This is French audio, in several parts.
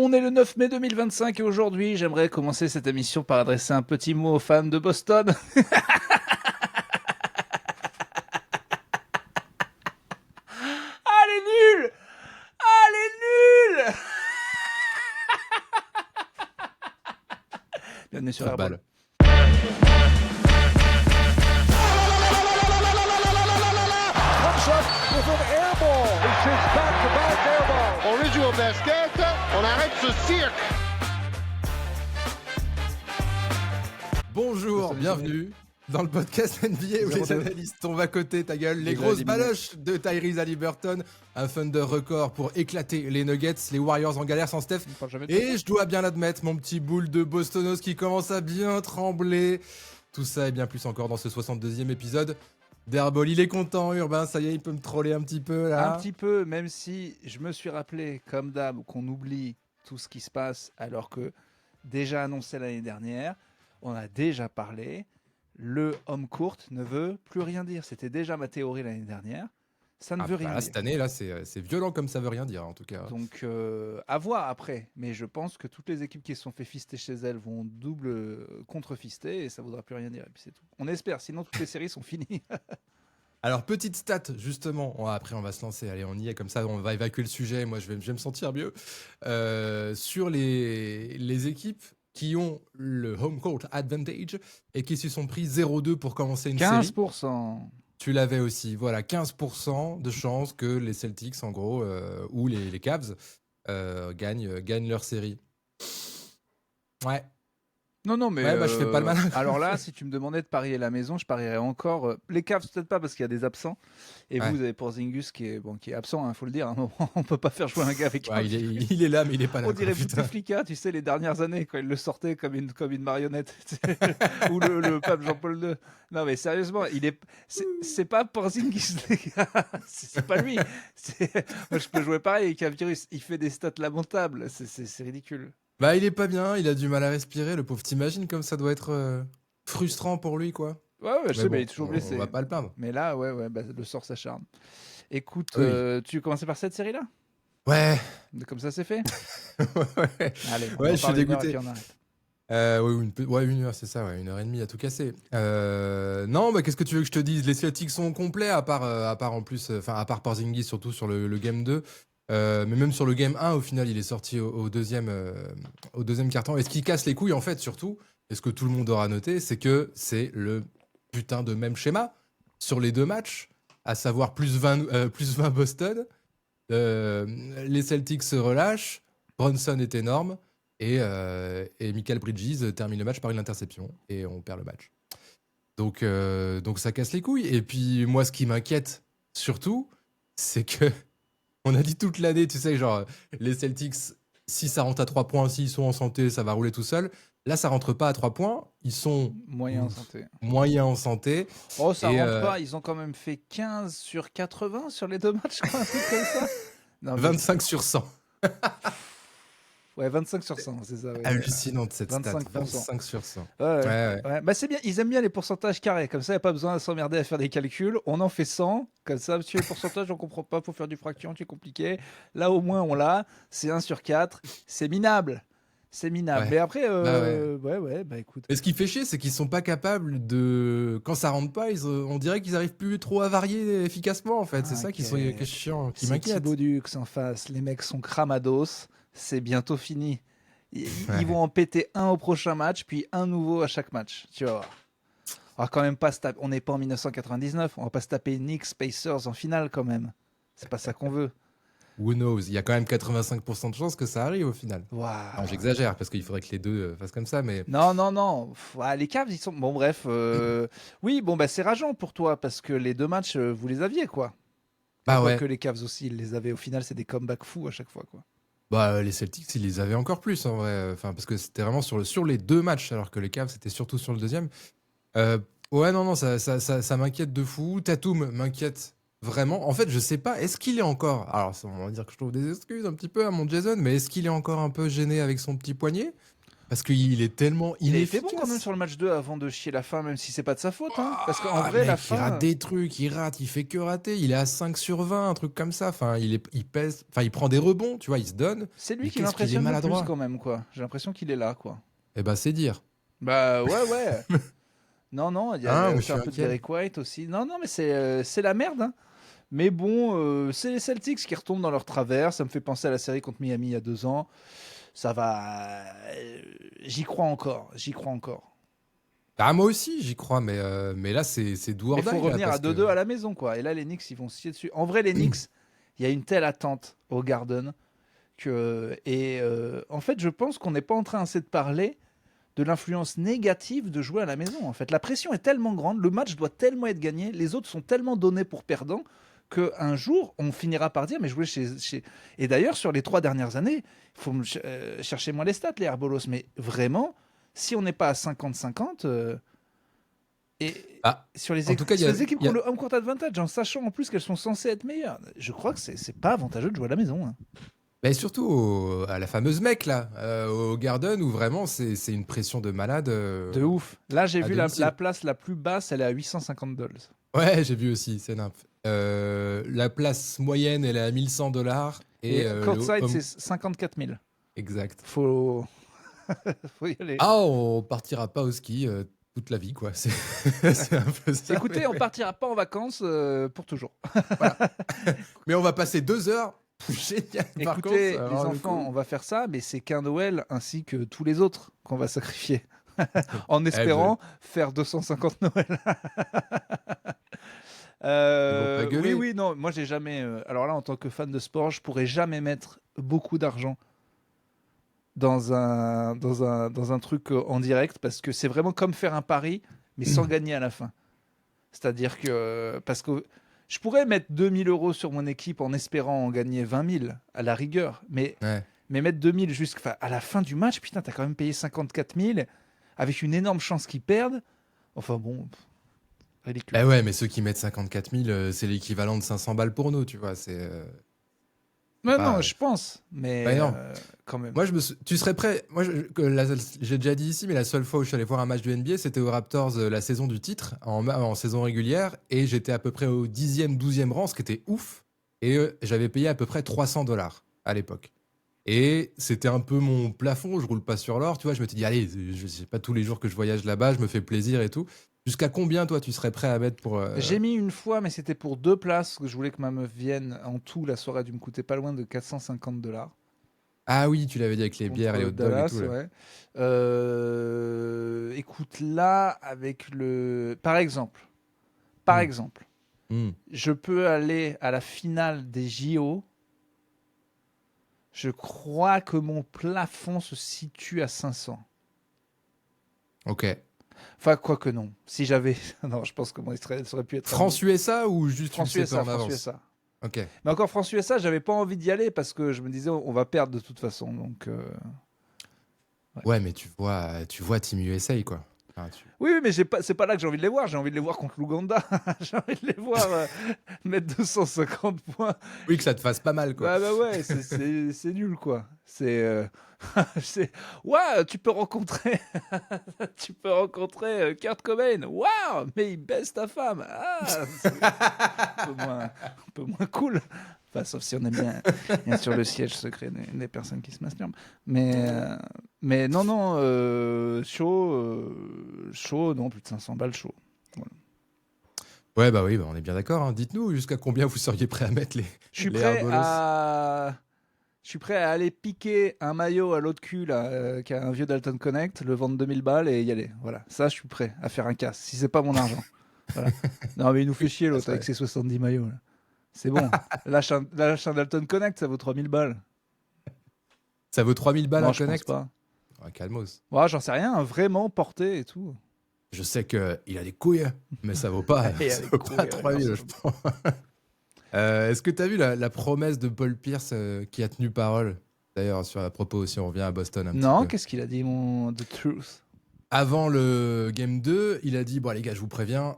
On est le 9 mai 2025 et aujourd'hui, j'aimerais commencer cette émission par adresser un petit mot aux fans de Boston. Ah, les nuls! Ah, les nuls! Bienvenue sur Airball. Football. Comes up with an air ball. He shoots back-to-back air ball. Original basket, on arrête ce cirque. Bonjour, bienvenue dans le podcast NBA où les analystes tombent à côté, ta gueule. Les grosses baloches de Tyrese Haliburton. Un Thunder record pour éclater les Nuggets, les Warriors en galère sans Steph. Et je dois bien l'admettre, mon petit boule de Bostonos qui commence à bien trembler. Tout ça et bien plus encore dans ce 62e épisode d'Airball. Il est content, Urbain, ça y est, il peut me troller un petit peu là. Un petit peu, même si je me suis rappelé, comme d'hab, qu'on oublie tout ce qui se passe alors que déjà annoncé l'année dernière, on a déjà parlé. Le home court ne veut plus rien dire. C'était déjà ma théorie l'année dernière. Ça ne veut rien dire. Cette année, là, c'est violent comme ça veut rien dire, en tout cas. Donc, à voir après. Mais je pense que toutes les équipes qui se sont fait fister chez elles vont double contre-fister et ça ne voudra plus rien dire. Et puis c'est tout. On espère, sinon toutes les séries sont finies. Alors, petite stat, justement. Après, on va se lancer. Allez, on y est, comme ça, on va évacuer le sujet. Moi, je vais me sentir mieux. Sur les équipes qui ont le home court advantage et qui se sont pris 0-2 pour commencer une série. 15%. Tu l'avais aussi, voilà, 15% de chance que les Celtics, en gros, ou les Cavs, gagnent leur série. Ouais. Non, mais Ouais, je fais pas le malin. Alors là, si tu me demandais de parier la maison, je parierais encore. Les Cavs, peut-être pas parce qu'il y a des absents. Et Ouais. vous avez Porzingis qui est absent, il faut le dire. On peut pas faire jouer un gars avec. Ouais, il est là, mais il est pas là. On dirait putain. Bouteflika, tu sais, les dernières années, quand il le sortait comme une marionnette. Ou le pape Jean-Paul II. Non, mais sérieusement, c'est pas Porzingis, les gars. C'est pas lui. Moi, je peux jouer pareil avec un virus. Il fait des stats lamentables. C'est ridicule. Bah, il est pas bien, il a du mal à respirer, le pauvre. T'imagines comme ça doit être frustrant pour lui, quoi. Ouais, je sais, mais il est toujours blessé. On va pas le plaindre. Mais là, bah, le sort s'acharne. Écoute, Oui. tu veux commencer par cette série-là? Ouais. Comme ça, c'est fait? Ouais. Allez, Ouais, je suis dégoûté. puis on arrête. Oui, une heure, c'est ça, ouais, 1 heure et demie à tout casser. Non, bah, qu'est-ce que tu veux que je te dise? Les Celtics sont complets, à part en plus, à part Porzingis, surtout sur le game 2. Mais même sur le game 1, au final, il est sorti au deuxième quart-temps. Et ce qui casse les couilles, en fait, surtout, et ce que tout le monde aura noté, c'est que c'est le putain de même schéma sur les deux matchs, à savoir plus 20 Boston. Les Celtics se relâchent, Bronson est énorme, et Michael Bridges termine le match par une interception, et on perd le match. Donc ça casse les couilles. Et puis moi, ce qui m'inquiète surtout, c'est que on a dit toute l'année, tu sais, genre, les Celtics, si ça rentre à 3 points, s'ils sont en santé, ça va rouler tout seul. Là, ça rentre pas à 3 points. Ils sont Moyen en santé. moyens en santé. Oh, ça Et, rentre pas. Ils ont quand même fait 15 sur 80 sur les deux matchs, quoi, un truc comme ça. Non, mais 25 sur 100. Ouais, 25 sur 100, c'est ça. Ouais. Hallucinante cette stat. 25%. 25 sur 100. Ouais. Bah, c'est bien. Ils aiment bien les pourcentages carrés. Comme ça, il n'y a pas besoin de s'emmerder à faire des calculs. On en fait 100. Comme ça, monsieur, les pourcentages, on comprend pas. Faut faire du fraction, c'est compliqué. Là, au moins, on l'a. C'est 1 sur 4. C'est minable. C'est minable. Ouais. Mais après, ouais. bah écoute. Et ce qui fait chier, c'est qu'ils sont pas capables de. Quand ça rentre pas, on dirait qu'ils arrivent plus trop à varier efficacement, en fait. C'est ça qui est chiant, qui C'est m'inquiète. Thibaut Dux en face. Les mecs sont cramados. C'est bientôt fini. Ils Ouais. vont en péter un au prochain match, puis un nouveau à chaque match. Tu vas voir. On va quand même pas se taper. On n'est pas en 1999. On va pas se taper Knicks Pacers en finale quand même. C'est pas ça qu'on veut. Who knows? Il y a quand même 85% de chances que ça arrive au final. Waouh. Non, j'exagère parce qu'il faudrait que les deux fassent comme ça, mais. Non. Les Cavs, ils sont. Bon, bref. Oui, bon, bah, c'est rageant pour toi parce que les deux matchs, vous les aviez, quoi. Bah ouais. Que les Cavs aussi, ils les avaient. Au final, c'est des comebacks fous à chaque fois, quoi. Bah, les Celtics, ils les avaient encore plus en vrai. Enfin, parce que c'était vraiment sur les deux matchs, alors que les Cavs, c'était surtout sur le deuxième. Ouais, non, ça m'inquiète de fou. Tatum m'inquiète vraiment. En fait, je sais pas, est-ce qu'il est encore. Alors, on va dire que je trouve des excuses un petit peu à mon Jason, mais est-ce qu'il est encore un peu gêné avec son petit poignet? Parce qu'il est tellement Il a été inefficace. bon quand même sur le match 2 avant de chier la fin, même si c'est pas de sa faute. Hein. Parce qu'en Ah, vrai, mec, la il fin. rate des trucs, il fait que rater. Il est à 5 sur 20, un truc comme ça. Enfin, il pèse, enfin, il prend des rebonds, tu vois, il se donne. C'est lui Mais qui qu'est-ce qu'il est m'impressionne le plus maladroit. quand même, quoi. J'ai l'impression qu'il est là, quoi. Eh ben, c'est dire. Bah ouais. Non, il y Hein, a je aussi suis un peu de inquiet. Derek White aussi. Non, mais c'est la merde. Hein. Mais bon, c'est les Celtics qui retombent dans leur travers. Ça me fait penser à la série contre Miami il y a 2 ans. Ça va. J'y crois encore. Ah, moi aussi, j'y crois, mais là, c'est do or Mais il faut die, là, revenir à parce que... 2-2 à la maison, quoi. Et là, les Knicks, ils vont se chier dessus. En vrai, les Knicks, il y a une telle attente au Garden que. Et en fait, je pense qu'on n'est pas en train assez de parler de l'influence négative de jouer à la maison. En fait, la pression est tellement grande, le match doit tellement être gagné, les autres sont tellement donnés pour perdants qu'un jour, on finira par dire, mais jouer chez... Et d'ailleurs, sur les 3 dernières années, il faut chercher moins les stats, les Herbolos, mais vraiment, si on n'est pas à 50-50, et Ah, sur les, en tout cas, sur les équipes il y qui a- ont le home court advantage, en sachant en plus qu'elles sont censées être meilleures, je crois que c'est pas avantageux de jouer à la maison. Hein. Mais surtout à la fameuse mec, là, au Garden, où vraiment, c'est une pression de malade. De ouf. Là, j'ai à vu domicile. la place la plus basse, elle est à $850. Ouais, j'ai vu aussi, c'est nimp. La place moyenne, elle est à $1100. Et le courtside, home- c'est 54 000. Exact. Faut y aller. Ah, on partira pas au ski toute la vie, quoi. C'est un peu ça. Écoutez, on partira pas en vacances pour toujours. Mais on va passer 2 heures. Génial. Par contre, Écoutez, les alors, le enfants, coup- on va faire ça, mais c'est qu'un Noël ainsi que tous les autres qu'on va sacrifier. En espérant faire 250 Noël. Ils vont pas gueuler. Oui, non, moi j'ai jamais. Alors là, en tant que fan de sport, je pourrais jamais mettre beaucoup d'argent dans un truc en direct parce que c'est vraiment comme faire un pari, mais sans gagner à la fin. C'est-à-dire que. Parce que je pourrais mettre 2000 € sur mon équipe en espérant en gagner 20 000 à la rigueur, mais Ouais. mettre 2000 jusqu'à la fin du match, putain, t'as quand même payé 54 000 avec une énorme chance qu'ils perdent. Enfin bon, ridicule. Bah ouais, mais ceux qui mettent 54 000, c'est l'équivalent de 500 balles pour nous, tu vois. C'est. Ouais, bah, non, je pense, mais bah non. quand même. Moi, tu serais prêt. Moi, j'ai déjà dit ici, mais la seule fois où je suis allé voir un match du NBA, c'était aux Raptors, la saison du titre, en saison régulière, et j'étais à peu près au 10e, 12e rang, ce qui était ouf. Et j'avais payé à peu près $300 à l'époque. Et c'était un peu mon plafond. Je roule pas sur l'or, tu vois. Je me suis dit, allez, je sais pas tous les jours que je voyage là-bas, je me fais plaisir et tout. Jusqu'à combien, toi, tu serais prêt à mettre pour. J'ai mis une fois, mais c'était pour 2 places que je voulais que ma meuf vienne. En tout, la soirée a dû me coûter pas loin de $450. Ah oui, tu l'avais dit avec les bières et les hot dogs et Dallas, tout. Là. ouais. Écoute, là, avec le. Par exemple, Hmm. je peux aller à la finale des JO. Je crois que mon plafond se situe à 500. Ok. Enfin, quoi que non. Si j'avais. Non, je pense que mon Israël ça aurait pu être. France-USA ou juste tu le sais pas France-USA, en avance France-USA. Ok. Mais encore France-USA, j'avais pas envie d'y aller parce que je me disais, on va perdre de toute façon. Donc. Ouais, mais tu vois Team USA, quoi. Enfin, Oui, mais c'est pas là que j'ai envie de les voir. J'ai envie de les voir contre l'Ouganda. J'ai envie de les voir mettre 250 points. Oui, que ça te fasse pas mal, quoi. Bah ouais, c'est nul, quoi. Ouais, tu peux rencontrer Kurt Cobain. Waouh, mais il baisse ta femme. Ah, c'est un peu moins cool. Enfin, sauf si on aime bien sûr le siège secret des personnes qui se masturbent. Mais non, chaud, non, plus de 500 balles chaud. Voilà. Ouais, bah oui, bah on est bien d'accord. Hein. Dites-nous jusqu'à combien vous seriez prêt à mettre les. Je suis les prêt Herbolos. Je suis prêt à aller piquer un maillot à l'autre cul là, qui a un vieux Dalton Connect, le vendre 2000 balles et y aller. Voilà, ça je suis prêt à faire un casse si c'est pas mon argent. Voilà. Non mais il nous fait chier l'autre avec ses 70 maillots. Là. C'est bon. lâche un Dalton Connect, ça vaut 3000 balles. Ça vaut 3000 balles Non, un je pense connect. pas. Ouais, calmos. Ouais, j'en sais rien, vraiment porté et tout. Je sais qu'il a des couilles, mais ça vaut pas, Il a ça des vaut couilles, pas ouais, 3000, non, je pense. Est-ce que tu as vu la promesse de Paul Pierce qui a tenu parole d'ailleurs à propos, si on revient à Boston un petit Non, peu. qu'est-ce qu'il a dit, mon The Truth? Avant le Game 2, il a dit, bon les gars, je vous préviens,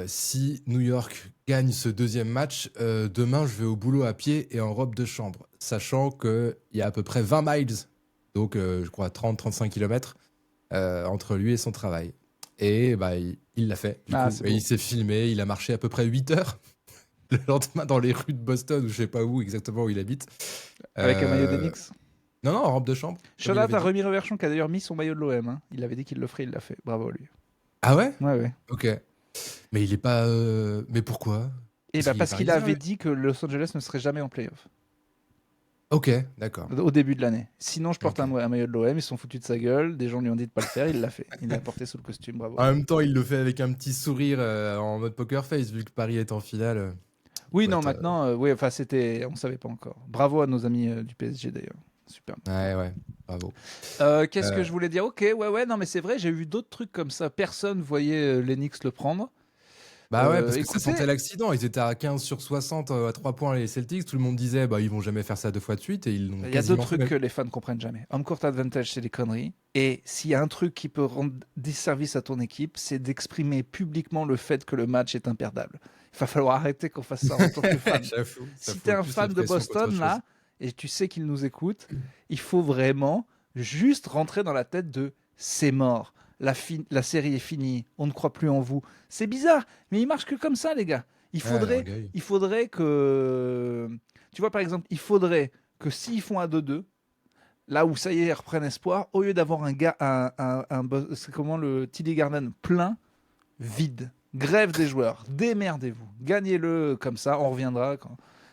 si New York gagne ce deuxième match, demain je vais au boulot à pied et en robe de chambre. Sachant qu'il y a à peu près 20 miles Donc, je crois 30-35 km entre lui et son travail. Et bah, il l'a fait. Du coup. C'est Et beau. il s'est filmé, il a marché à peu près 8 heures le lendemain dans les rues de Boston, ou je sais pas où exactement où il habite. Avec un maillot Euh, d'Enix. Non, en robe de chambre. comme il Shout-out avait à dit. Remy Reverchon qui a d'ailleurs mis son maillot de l'OM. Hein. Il avait dit qu'il le ferait, il l'a fait. Bravo à lui. Ah ouais? Ouais. Ok. Mais il est pas. Mais pourquoi? Et Parce qu'il est parce qu'il parisien, avait lui. dit que Los Angeles ne serait jamais en playoff Ok, d'accord. au début de l'année. Sinon, je porte Ok. un maillot de l'OM. Ils se sont foutus de sa gueule. Des gens lui ont dit de pas le faire. Il l'a fait. Il l'a porté sous le costume. Bravo. En même temps, il le fait avec un petit sourire en mode poker face, vu que Paris est en finale. Oui, doit non, être, maintenant, oui, enfin, c'était, on savait pas encore. Bravo à nos amis du PSG d'ailleurs. Super. Ouais, bravo. Qu'est-ce que Euh, je voulais dire? Ok, ouais, non, mais c'est vrai, j'ai vu d'autres trucs comme ça. Personne voyait Lennox le prendre. Bah ouais, parce que ça Écoutez, sentait l'accident. Ils étaient à 15 sur 60 à 3 points les Celtics. Tout le monde disait, bah ils vont jamais faire ça 2 fois de suite. Et ils l'ont il y a deux quasiment trucs fait. que les fans ne comprennent jamais. Home court advantage, c'est des conneries. Et s'il y a un truc qui peut rendre des services à ton équipe, c'est d'exprimer publiquement le fait que le match est imperdable. Il va falloir arrêter qu'on fasse ça en tant que fan. J'avoue. Ça Si fout tu es un plus fan la de pression qu'autre Boston, chose. là, et tu sais qu'ils nous écoutent, il faut vraiment juste rentrer dans la tête de c'est mort. La série est finie, on ne croit plus en vous. C'est bizarre, mais il marche que comme ça, les gars. Ouais, l'orgueil. Il faudrait que. Tu vois, par exemple, il faudrait que s'ils font un 2-2, là où ça y est, ils reprennent espoir, au lieu d'avoir c'est comment le TD Garden plein, vide. Grève des joueurs, démerdez-vous, gagnez-le comme ça, on reviendra.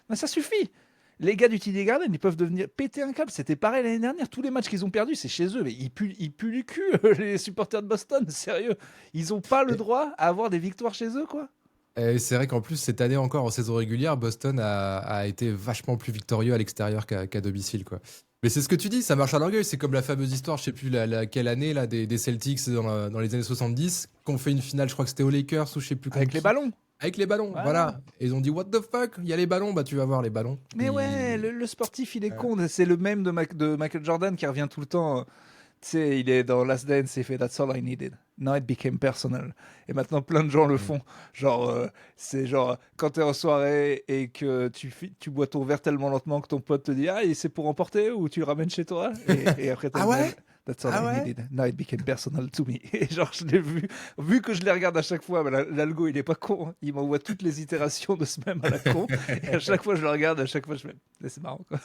Mais ça suffit. Les gars du TD Garden, ils peuvent devenir péter un câble. C'était pareil l'année dernière. Tous les matchs qu'ils ont perdus, c'est chez eux. Mais ils puent le cul, les supporters de Boston. Sérieux. Ils n'ont pas le Et- droit à avoir des victoires chez eux, quoi. Et c'est vrai qu'en plus, cette année encore en saison régulière, Boston a été vachement plus victorieux à l'extérieur qu'à domicile, quoi. Mais c'est ce que tu dis, ça marche à l'orgueil. C'est comme la fameuse histoire, je sais plus quelle année, là, des Celtics dans les années 70, qu'on fait une finale, je crois que c'était aux Lakers ou je sais plus Avec contre les qui. ballons. Avec les ballons, Voilà. voilà. Et ils ont dit, what the fuck, il y a les ballons, bah tu vas voir les ballons. Mais Et- ouais, le sportif, il est Ouais. con. C'est le même de Michael Jordan qui revient tout le temps. Tu sais, il est dans Last Dance, il fait That's all I needed. Now it became personal. Et maintenant, plein de gens le font. Genre, c'est genre, quand t'es en soirée et que tu bois ton verre tellement lentement que ton pote te dit Ah, et c'est pour emporter ou tu le ramènes chez toi et après, t'as Ah le ouais même, That's all Ah I ouais needed. Now it became personal to me. Et genre, je l'ai vu que je les regarde à chaque fois, bah, l'algo, il est pas con. Hein. Il m'envoie toutes les itérations de ce même à la con. Et à chaque fois, je le regarde, à chaque fois, je fais C'est marrant, quoi.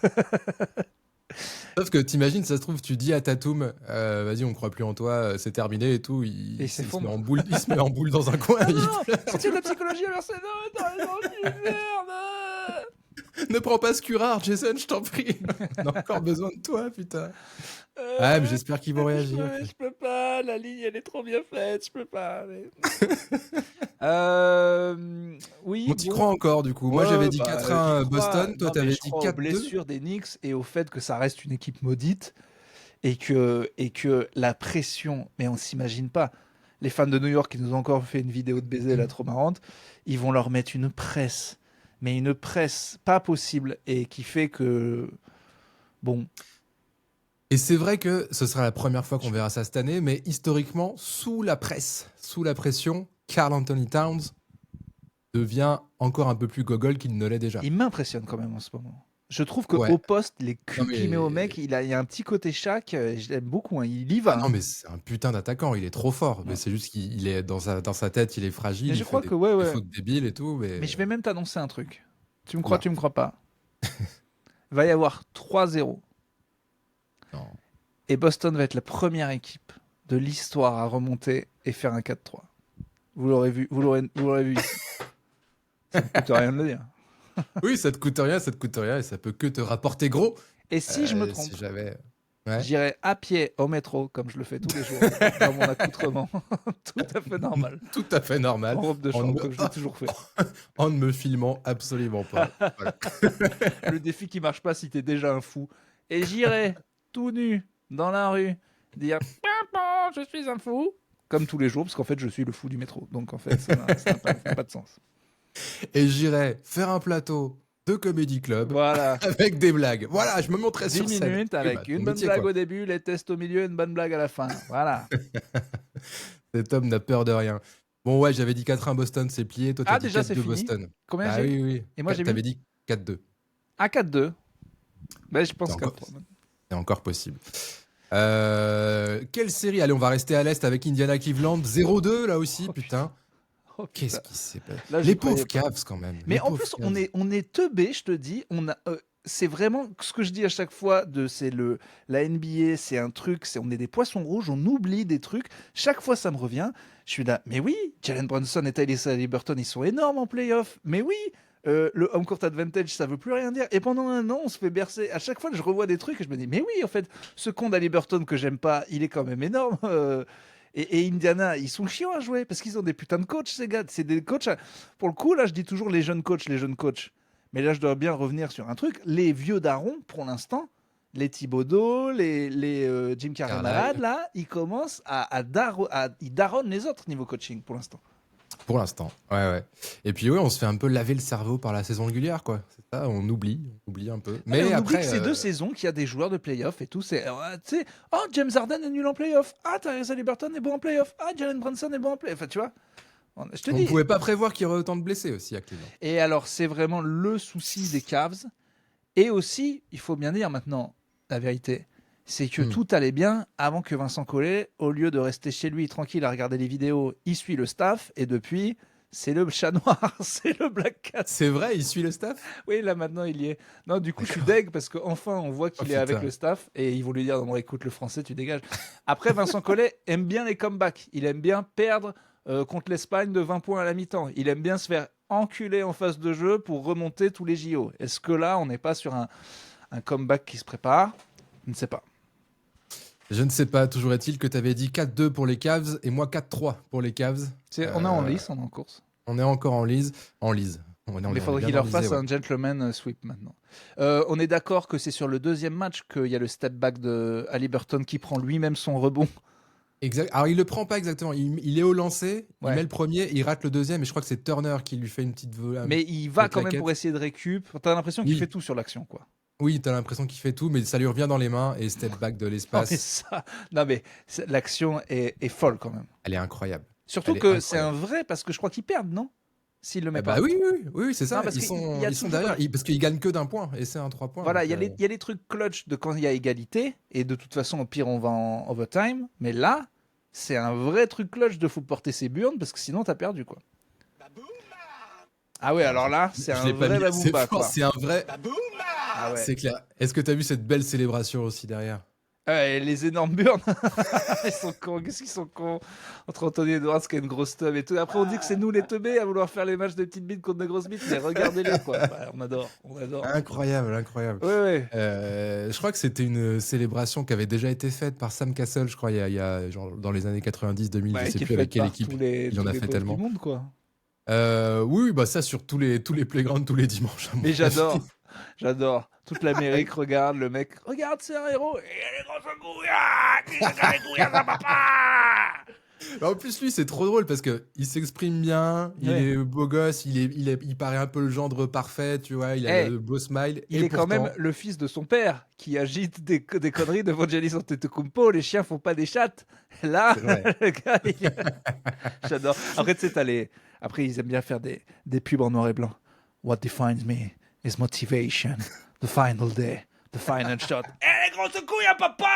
Sauf que t'imagines, ça se trouve, tu dis à Tatum, vas-y, on croit plus en toi, c'est terminé et tout. Et il Il se s'effondre. met en boule, il se met en boule dans un coin. Ah il non, pleure. c'est de la psychologie inversée. Non, t'as raison, tu merde. Ne prends pas ce curare, Jason, je t'en prie. On a encore besoin de toi, putain. Ouais, mais j'espère qu'ils vont réagir. Je peux pas, la ligne elle est trop bien faite, je peux pas. Mais... oui. Bon, t'y bon. crois encore, du coup. Moi, Ouais, j'avais dit bah, 4-1 j'y crois. Boston, toi, Non, mais t'avais je dit crois aux 4-2. blessures des Knicks et au fait que ça reste une équipe maudite et que la pression, mais on s'imagine pas. Les fans de New York qui nous ont encore fait une vidéo de baiser là trop marrante, ils vont leur mettre une presse, mais une presse pas possible et qui fait que bon, Et c'est vrai que ce sera la première fois qu'on verra ça cette année, mais historiquement, sous la presse, sous la pression, Karl Anthony Towns devient encore un peu plus gogol qu'il ne l'est déjà. il m'impressionne quand même en ce moment. Je trouve qu'au Ouais. poste, les culs Non, mais- qu'il met au mec, il y a un petit côté Shaq, je l'aime beaucoup, hein, il y va. Ah non, hein. mais c'est un putain d'attaquant, il est trop fort. Mais Ouais. c'est juste qu'il est dans sa tête, il est fragile. Mais il je fait crois des, que ouais, des ouais. fautes débiles et tout. Mais je vais même t'annoncer un truc. Tu me Oula. crois, tu me crois pas. Va y avoir 3-0. Non. Et Boston va être la première équipe de l'histoire à remonter et faire un 4-3. Vous l'aurez vu ici. Ça ne coûte rien de le dire. Oui, ça te coûte rien et ça peut que te rapporter gros. Et si je me trompe, Si j'avais. Ouais. j'irai à pied au métro, comme je le fais tous les jours, dans mon accoutrement. Tout à fait normal. Tout à fait normal. En robe de En chambre, me- comme je l'ai toujours fait. En ne me filmant absolument pas. Voilà. Le défi qui marche pas si t'es déjà un fou. Et j'irai tout nu dans la rue dire Papa, je suis un fou. Comme tous les jours, parce qu'en fait, je suis le fou du métro. Donc en fait, ça n'a pas de sens. Et j'irais faire un plateau de comédie club Voilà. avec des blagues. Voilà, je me montrais 10 sur scène. minutes Oui, avec bah, ton une bonne métier, blague quoi. au début, les tests au milieu, une bonne blague à la fin. Voilà. Cet homme n'a peur de rien. Bon, ouais, j'avais dit 4-1 Boston, c'est plié. Toi, t'as Ah, dit déjà, 4-2 c'est fini. Boston. Combien Ah j'ai oui, oui. Et moi, j'ai T'avais mis dit 4-2. À 4-2. Ben, je pense C'est encore- 4-3. C'est encore possible. Quelle série? Allez, on va rester à l'Est avec Indiana Cleveland. 0-2 là aussi, Oh, putain. Oh, Qu'est-ce putain. qui s'est passé? Là, j'y Les croyais pauvres pas. Cavs quand même. Mais Les en pauvres plus, Cavs. on est teubés, je te dis. C'est vraiment ce que je dis à chaque fois. La NBA, c'est un truc. On est des poissons rouges. On oublie des trucs. Chaque fois, ça me revient. Je suis là. Mais oui, Jalen Brunson et Tyrese Haliburton, ils sont énormes en playoff. Mais oui. Le home court advantage, ça veut plus rien dire. Et pendant un an, on se fait bercer. À chaque fois, je revois des trucs et je me dis, mais oui, en fait, ce con d'Haliburton que j'aime pas, il est quand même énorme. Et Indiana, ils sont chiants à jouer parce qu'ils ont des putains de coachs, ces gars. C'est des coachs. Pour le coup, là, je dis toujours les jeunes coachs, les jeunes coachs. Mais là, je dois bien revenir sur un truc. Les vieux darons, pour l'instant, les Thibodeau, les Jim Carlisle. Carlisle, là, ils commencent ils daronnent les autres niveau coaching pour l'instant. Pour l'instant, ouais. Et puis, ouais, on se fait un peu laver le cerveau par la saison régulière, quoi. C'est ça, on oublie un peu. Mais on après, oublie que c'est 2 saisons, qu'il y a des joueurs de playoff et tout. Tu sais, oh, James Harden est nul en playoff. Ah, Tyrese Haliburton est bon en playoff. Ah, Jalen Brunson est bon en playoff. Enfin, tu vois, je te on dis. ne pouvait pas prévoir qu'il y aurait autant de blessés aussi à Cleveland. Et alors, c'est vraiment le souci des Cavs. Et aussi, il faut bien dire maintenant, la vérité, c'est que tout allait bien avant que Vincent Collet, au lieu de rester chez lui tranquille à regarder les vidéos, il suit le staff. Et depuis, c'est le chat noir, c'est le Black Cat. C'est vrai, il suit le staff? Oui, là maintenant, il y est. Non, du coup, je suis deg parce qu'enfin, on voit qu'il est avec putain. le staff. Et ils vont lui dire, non, écoute, le français, tu dégages. Après, Vincent Collet aime bien les comebacks. Il aime bien perdre contre l'Espagne de 20 points à la mi-temps. Il aime bien se faire enculer en phase de jeu pour remonter tous les JO. Est-ce que là, on n'est pas sur un comeback qui se prépare? Je ne sais pas. Je ne sais pas, toujours est-il que tu avais dit 4-2 pour les Cavs et moi 4-3 pour les Cavs. On est en lice, on est en course. On est encore en lise. Il faudrait qu'il leur fasse un gentleman sweep maintenant. On est d'accord que c'est sur le deuxième match qu'il y a le step back de Haliburton qui prend lui-même son rebond. Exact. Alors il le prend pas exactement. Il est au lancer, Ouais. il met le premier, il rate le deuxième et je crois que c'est Turner qui lui fait une petite Mais il va une quand même claquette. pour essayer de récup. T'as l'impression qu'il Oui. fait tout sur l'action, quoi. Oui, t'as l'impression qu'il fait tout, mais ça lui revient dans les mains et step back de Non, mais l'espace. l'action est folle quand même. Elle est incroyable. Surtout Elle est que c'est incroyable. un vrai parce que je crois qu'ils perdent, non? S'ils le Eh mettent bah pas. oui, c'est ça. Non, parce Ils qu'il sont, y a ils sont toujours- derrière parce qu'ils gagnent que d'un point et c'est un 3 points. Voilà, donc, il y a les trucs clutch de quand il y a égalité et de toute façon au pire on va en overtime. Mais là, c'est un vrai truc clutch de faut porter ses burnes parce que sinon t'as perdu quoi. Ah ouais, alors là, c'est je un l'ai pas vrai mis assez baboumba fort, quoi. c'est un vrai. Ah ouais. C'est clair. Est-ce que t'as vu cette belle célébration aussi derrière? Ouais, les énormes burnes. Ils sont cons, qu'est-ce qu'ils sont cons. Entre Anthony Edwards qui a une grosse tub et tout. Après, on dit que c'est nous les teubés à vouloir faire les matchs de petites bites contre des grosses bites. Mais regardez-les, quoi. Ouais, on adore. Incroyable. Ouais. Je crois que c'était une célébration qui avait déjà été faite par Sam Cassell, je crois, il y a genre dans les années 90-2000, Ouais, je sais qui plus est avec faite quelle par équipe. tous en a les fait pauvres tellement. du monde, quoi. Oui, bah ça sur tous les playgrounds tous les dimanches. à mon Mais avis. j'adore. Toute l'Amérique regarde le mec. Regarde, c'est un héros. Et les grosses couilles, qui se casse les couilles à sa papa. En plus, lui, c'est trop drôle parce que il s'exprime bien, il Ouais. est beau gosse, il paraît un peu le gendre parfait, tu vois, il a Hey, le beau smile. Il et est quand pourtant, même le fils de son père qui agite des conneries devant Giannis Antetokounmpo. Les chiens font pas des chattes. Là, C'est vrai. le gars, j'adore. Après, tu sais, Après, ils aiment bien faire des pubs en noir et blanc. What defines me is motivation. The final day. The final shot. Eh, les grosses couilles à papa!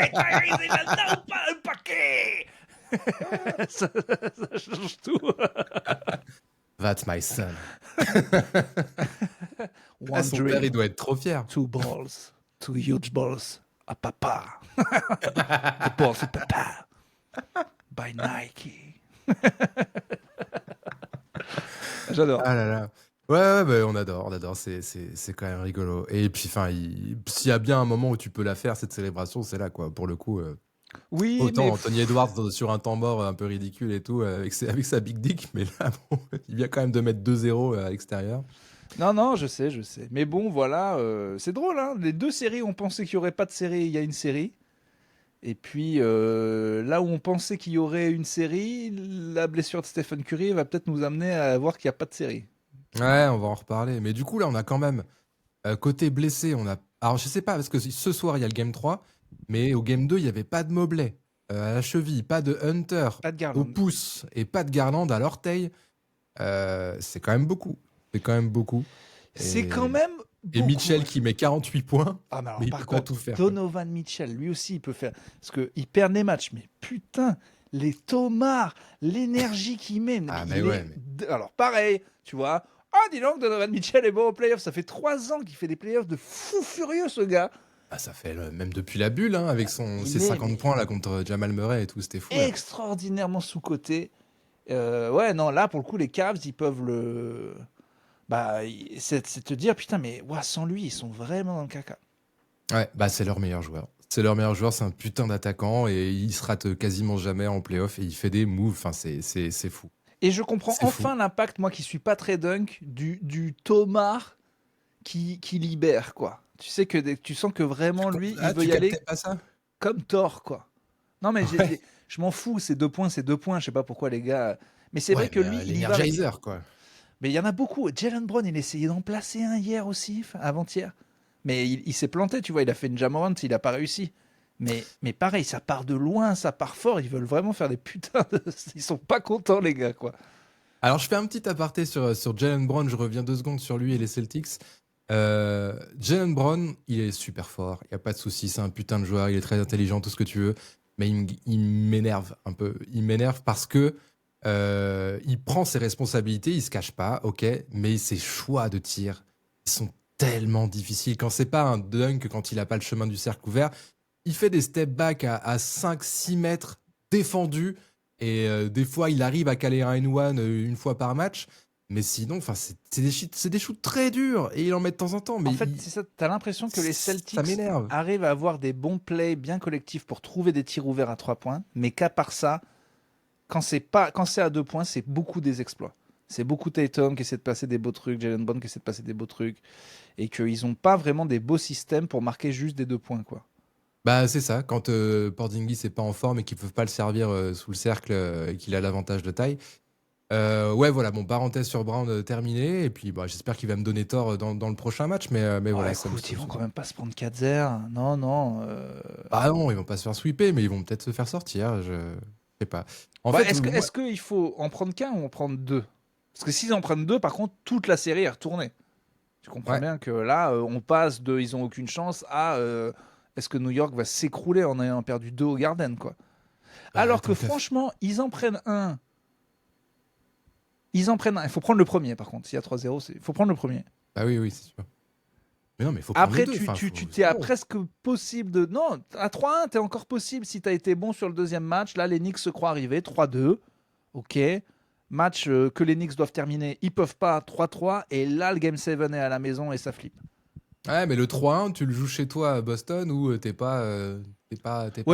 Et Tyrese, il a pas un paquet! ça change tout. That's my son. One Son dream. père, il doit être trop fier. 2 balls, 2 huge balls à papa. The balls of papa. By Nike. J'adore. Ah là là. Ouais, bah, on adore, c'est quand même rigolo. Et puis, enfin, s'il y a bien un moment où tu peux la faire, cette célébration, c'est là, quoi. Pour le coup, Oui, autant mais Anthony Edwards sur un temps mort un peu ridicule et tout, avec sa big dick, mais là, bon, il vient quand même de mettre 2-0 à l'extérieur. non, je sais. Mais bon, voilà, c'est drôle. Hein. Les 2 séries, on pensait qu'il n'y aurait pas de série, il y a une série. Et puis là où on pensait qu'il y aurait une série, la blessure de Stephen Curry va peut-être nous amener à voir qu'il n'y a pas de série. Ouais, on va en reparler. Mais du coup, là, on a quand même, côté blessé, alors, je sais pas, parce que ce soir, il y a le Game 3, mais au Game 2, il n'y avait pas de Mobley à la cheville, pas de Hunter Pas de au Garland. pouce et pas de Garland à l'orteil. C'est quand même beaucoup. C'est Et- quand même Et beaucoup, Mitchell ouais. qui met 48 points, Ah, mais alors, mais il par peut pas contre, tout faire, quoi. Donovan Mitchell, lui aussi, il peut faire. Parce qu'il perd les matchs, mais putain, les tomards, l'énergie qu'il met. Ah, Mais mais il ouais, est. mais Alors, pareil, tu vois. Ah, dis donc, Donovan Mitchell est bon aux playoffs. Ça fait 3 ans qu'il fait des playoffs de fou furieux, ce gars. ah, ça fait même depuis la bulle, hein, avec ses Il est 50 mais, points là contre Jamal Murray et tout, c'était fou là. extraordinairement sous-coté. Ouais, non, là, pour le coup, les Cavs, ils peuvent le. Bah, c'est te dire, putain, mais ouah, sans lui, ils sont vraiment dans le caca. Ouais, bah c'est leur meilleur joueur. C'est leur meilleur joueur, c'est un putain d'attaquant et il se rate quasiment jamais en playoff et il fait des moves, enfin c'est fou. Et je comprends C'est fou. enfin l'impact, moi qui suis pas très dunk, du Tomar qui libère, quoi. Tu sais que tu sens que vraiment lui, il Ah, veut tu y aller captais pas ça? comme Thor, quoi. Non, mais Ouais. je m'en fous, c'est 2 points, c'est 2 points, je sais pas pourquoi les gars. Mais c'est vrai Ouais, que mais lui, il y va avec. l'Energizer quoi. Mais il y en a beaucoup. Jalen Brown, il essayait d'en placer un hier aussi, avant-hier. Mais il s'est planté, tu vois, il a fait une Jamorant, il a pas réussi. Mais pareil, ça part de loin, ça part fort, ils veulent vraiment faire des putains de. Ils sont pas contents, les gars, quoi. Alors je fais un petit aparté sur Jalen Brown, je reviens 2 secondes sur lui et les Celtics. Jalen Brown, il est super fort, il n'y a pas de souci, c'est un putain de joueur, il est très intelligent, tout ce que tu veux, mais il m'énerve un peu. Il m'énerve parce que il prend ses responsabilités, il se cache pas, ok, mais ses choix de tir, ils sont tellement difficiles. Quand c'est pas un dunk, quand il a pas le chemin du cercle ouvert, il fait des step back à 5-6 mètres défendus et des fois il arrive à caler un N1 une fois par match. Mais sinon, enfin, c'est des shoots très durs et il en met de temps en temps. Mais En fait, c'est ça, t'as l'impression que les ça Celtics m'énerve. arrivent à avoir des bons plays bien collectifs pour trouver des tirs ouverts à 3 points, mais qu'à part ça, quand c'est à 2 points, c'est beaucoup des exploits. C'est beaucoup Tatum qui essaie de passer des beaux trucs, Jalen Brown qui essaie de passer des beaux trucs, et qu'ils n'ont pas vraiment des beaux systèmes pour marquer juste des 2 points, quoi. Bah, c'est ça. Quand Porzingis n'est pas en forme et qu'ils peuvent pas le servir sous le cercle et qu'il a l'avantage de taille. Ouais, voilà, bon, parenthèse sur Brown terminée. Et puis, bah, j'espère qu'il va me donner tort dans le prochain match. Mais Oh, voilà, écoute, ils vont quand même pas se prendre 4-0. Non, non. Ah non, ils vont pas se faire sweeper, mais ils vont peut-être se faire sortir. Je sais pas. En Bah, fait, moi, est-ce qu'il faut en prendre qu'un ou en prendre 2? Parce que s'ils en prennent 2, par contre, toute la série est retournée. Tu comprends ouais. bien que là, on passe de ils ont aucune chance à est-ce que New York va s'écrouler en ayant perdu 2 au Garden, quoi. Bah, Alors que tant qu'à- franchement, ils en prennent un. Ils en prennent un. Il faut prendre le premier, par contre. S'il y a 3-0, il faut prendre le premier. Bah oui, oui, c'est sûr. Mais non, mais il faut prendre les Après, deux. Enfin, tu faut- t'es à bon. presque possible de. Non, à 3-1, t'es encore possible si t'as été bon sur le deuxième match. Là, les Knicks se croient arrivés. 3-2. Ok. Match que les Knicks doivent terminer. Ils peuvent pas. 3-3. Et là, le Game 7 est à la maison et ça flippe. Ouais, mais le 3-1, tu le joues chez toi à Boston ou t'es Oui, pas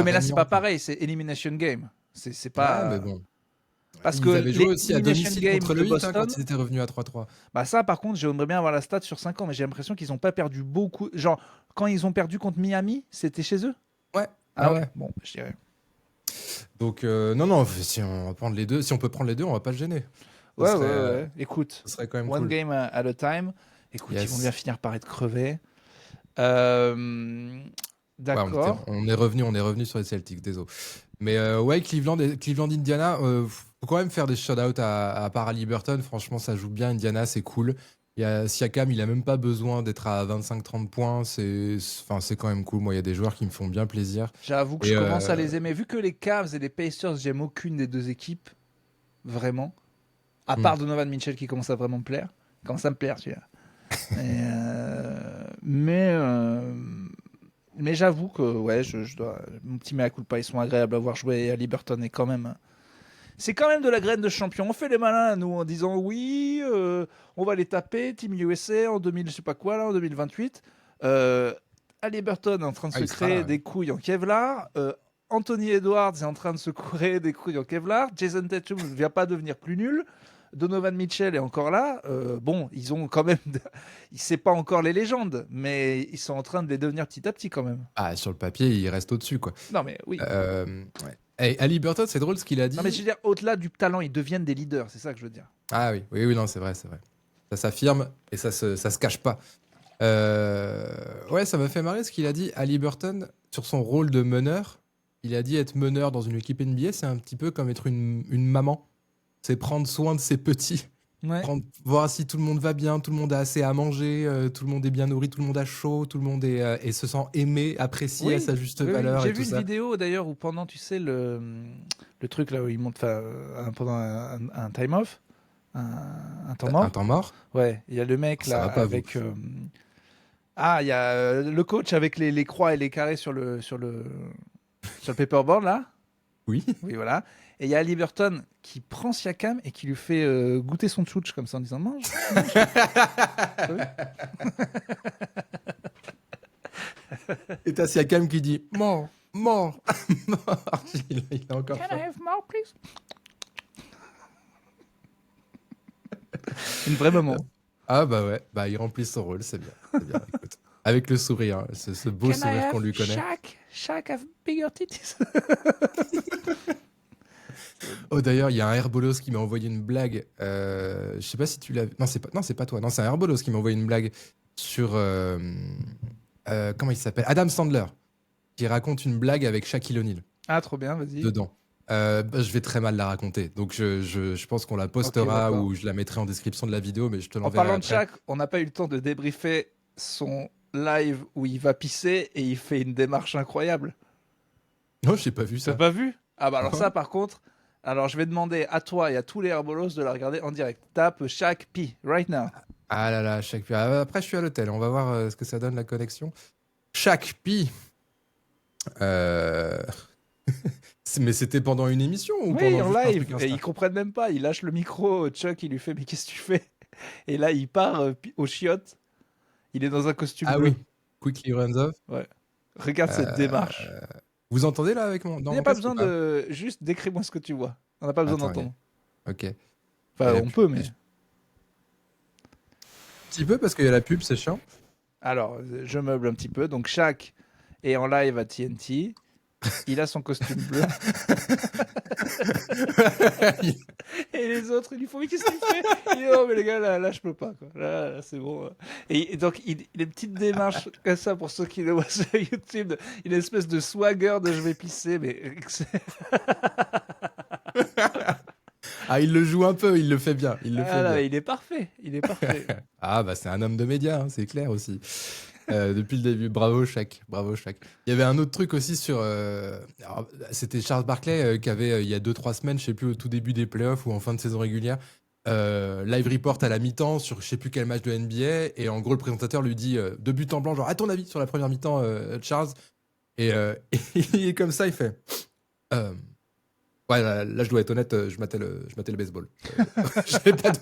mais là, c'est régnant, pas quoi. pareil. C'est Elimination Game. C'est Ouais, mais pas. bon. Parce que Ils avaient joué aussi à l'Elimination domicile Game contre de le Heat Boston. quand ils étaient revenus à 3-3. Bah ça, par contre, j'aimerais bien avoir la stat sur 5 ans, mais j'ai l'impression qu'ils n'ont pas perdu beaucoup. Genre, quand ils ont perdu contre Miami, c'était chez eux? Ouais. Ah Ah ouais. ouais. Bon, je dirais. Donc, non, si on va prendre les deux, si on peut prendre les deux, on va pas se gêner. Ouais, serait, ouais. Écoute, Ce serait quand même one cool. game at a time. Écoute, ils Yes. vont bien finir par être crevés. Euh, Ouais, D'accord. on est revenu sur les Celtics, désolé. Mais ouais, Cleveland, Indiana, faut quand même faire des shutouts à part Haliburton. Franchement, ça joue bien. Indiana, c'est cool. Il y a Siakam, il a même pas besoin d'être à 25-30 points. C'est quand même cool. Moi, il y a des joueurs qui me font bien plaisir. J'avoue que Et je commence à les aimer. Vu que les Cavs et les Pacers, j'aime aucune des deux équipes. Vraiment. À part Donovan Mitchell qui commence à vraiment me plaire. Il commence à me plaire, tu vois. Mais j'avoue que ouais, je dois. Mon petit mea culpa, ils sont agréables à voir jouer. Et Haliburton est quand même. C'est quand même de la graine de champion. On fait les malins, nous, en disant oui, on va les taper, Team USA en 2000, je sais pas quoi, là, en 2028. Haliburton est en train de se il sera créer là, ouais. des couilles en Kevlar. Anthony Edwards est en train de se créer des couilles en Kevlar. Jason Tatum ne vient pas devenir plus nul. Donovan Mitchell est encore là. Bon, ils ont quand même. C'est pas encore les légendes, mais ils sont en train de les devenir petit à petit quand même. Ah, sur le papier, il reste au-dessus, quoi. Non, mais oui. Ouais. Et Haliburton, c'est drôle ce qu'il a dit. Non, mais je veux dire, au-delà du talent, ils deviennent des leaders. C'est ça que je veux dire. Ah oui, non, c'est vrai. Ça s'affirme et ça se cache pas. Ouais, ça m'a fait marrer ce qu'il a dit. Haliburton, sur son rôle de meneur, il a dit être meneur dans une équipe NBA, c'est un petit peu comme être une maman. C'est prendre soin de ses petits. Ouais. voir si tout le monde va bien, tout le monde a assez à manger, tout le monde est bien nourri, tout le monde a chaud, tout le monde est, et se sent aimé, apprécié à sa juste oui, oui. valeur J'ai et vu tout une ça. vidéo d'ailleurs où pendant, tu sais, le truc là où ils montent pendant un time off, un temps Un mort. temps mort? Ouais, il y a le mec Ça là va pas, vous. avec. Il y a le coach avec les croix et les carrés sur le paperboard là. Oui. Oui, voilà. Et il y a Liberton qui prend Siakam et qui lui fait goûter son tchouch comme ça en disant mange. Et t'as Siakam qui dit mort, mort, mort. Il a encore Can I faim. have more, please? Une vraie maman. Ah bah ouais, bah il remplit son rôle, c'est bien. C'est bien, écoute. Avec le sourire, hein, ce beau Can I sourire qu'on have lui connaît. Shaq have bigger titties? Oh d'ailleurs, il y a un Herbolos qui m'a envoyé une blague. Je sais pas si tu l'as. Non, c'est pas toi. Non, c'est un Herbolos qui m'a envoyé une blague sur comment il s'appelle? Adam Sandler, qui raconte une blague avec Shaquille O'Neal Ah, trop bien, vas-y. dedans. Bah, je vais très mal la raconter, donc je pense qu'on la postera d'accord. ou je la mettrai en description de la vidéo, mais je te En l'enverrai parlant de après. Shaq, on n'a pas eu le temps de débriefer son live où il va pisser et il fait une démarche incroyable. Non, j'ai pas vu T'as ça. pas vu? Ah bah alors ça par contre, alors je vais demander à toi et à tous les herbolos de la regarder en direct. Tape Shaq P right now. Ah là là, après je suis à l'hôtel, on va voir ce que ça donne la connexion. Shaq P. Mais c'était pendant une émission ou Oui, pendant en juste un live. truc Et Insta? ils comprennent même pas. Il lâche le micro, Chuck, il lui fait mais qu'est-ce que tu fais? Et là il part au chiottes. Il est dans un costume Ah bleu. oui, Quickly Runs Off. Ouais. Regarde cette démarche. Vous entendez là avec Il dans n'y a mon pas casque besoin ou pas? de... Juste décris-moi ce que tu vois. On n'a pas besoin Attends, d'entendre. Ok. Enfin, Et la on pub, peut, mais... Un petit peu parce qu'il y a la pub, c'est chiant. Alors, je meuble un petit peu. Donc, Shaq est en live à TNT. Il a son costume bleu. Et les autres, ils lui font, mais qu'est-ce que tu fais? Il dit, non, mais les gars, là je peux pas. Quoi. Là, c'est bon. Et donc, il a une petite démarche comme ça, pour ceux qui le voient sur YouTube, une espèce de swagger de je vais pisser, mais... Ah, il le joue un peu, il le fait bien. Il le fait là, bien. il est parfait. Il est parfait. Ah, bah c'est un homme de médias, hein, c'est clair aussi. Depuis le début, bravo Shaq, bravo Shaq. Il y avait un autre truc aussi sur. Alors, c'était Charles Barkley qui avait, il y a 2-3 semaines, je sais plus, au tout début des playoffs ou en fin de saison régulière, live report à la mi-temps sur je sais plus quel match de NBA. Et en gros, le présentateur lui dit de but en blanc, genre, à ton avis sur la première mi-temps, Charles. Et il est comme ça, il fait. Ouais, là, je dois être honnête, je matais le baseball. J'ai pas de...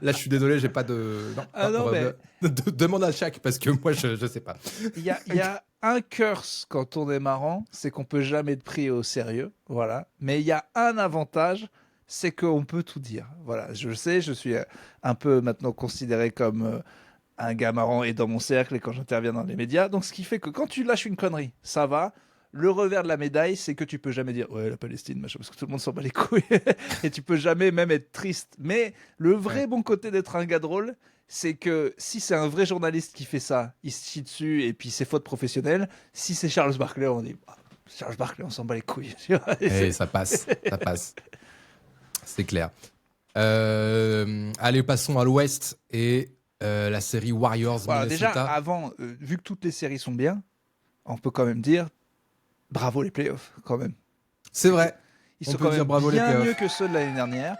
Là, je suis désolé, j'ai pas de... Non, mais... Demande à Shaq, parce que moi, je sais pas. Il y a un curse quand on est marrant, c'est qu'on peut jamais être pris au sérieux, voilà. Mais il y a un avantage, c'est qu'on peut tout dire. Voilà, je le sais, je suis un peu maintenant considéré comme un gars marrant et dans mon cercle et quand j'interviens dans les médias. Donc, ce qui fait que quand tu lâches une connerie, ça va. Le revers de la médaille, c'est que tu peux jamais dire ouais la Palestine machin parce que tout le monde s'en bat les couilles et tu peux jamais même être triste. Mais le vrai bon côté d'être un gars drôle, c'est que si c'est un vrai journaliste qui fait ça, il se chie dessus et puis c'est faute professionnelle. Si c'est Charles Barkley, on dit Charles Barkley, on s'en bat les couilles. Et ça passe, ça passe. C'est clair. Allez, passons à l'Ouest et la série Warriors Voilà, déjà, Minnesota. avant, vu que toutes les séries sont bien, on peut quand même dire bravo les playoffs, quand même. C'est vrai. Ils On sont peut quand dire même bravo les bien playoffs. mieux que ceux de l'année dernière.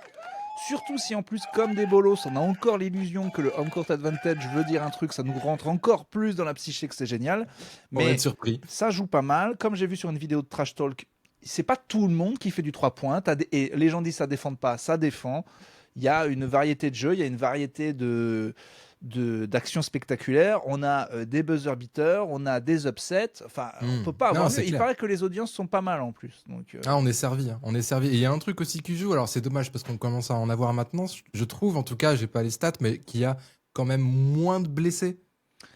Surtout si en plus, comme des bolos, on a encore l'illusion que le home court advantage veut dire un truc, ça nous rentre encore plus dans la psyché que c'est génial. On va Mais être surpris. ça joue pas mal. Comme j'ai vu sur une vidéo de Trash Talk, c'est pas tout le monde qui fait du 3 points. Et les gens disent ça défend pas, ça défend. Il y a une variété de jeux, il y a une variété d'actions spectaculaires. On a des buzzer beaters, on a des upsets. Enfin, on peut pas avoir Non, mieux. c'est Il clair. paraît que les audiences sont pas mal en plus. Donc, Ah, on est servi, hein. On est servi. Et il y a un truc aussi qui joue. Alors, c'est dommage parce qu'on commence à en avoir maintenant. Je trouve, en tout cas, j'ai pas les stats, mais qu'il y a quand même moins de blessés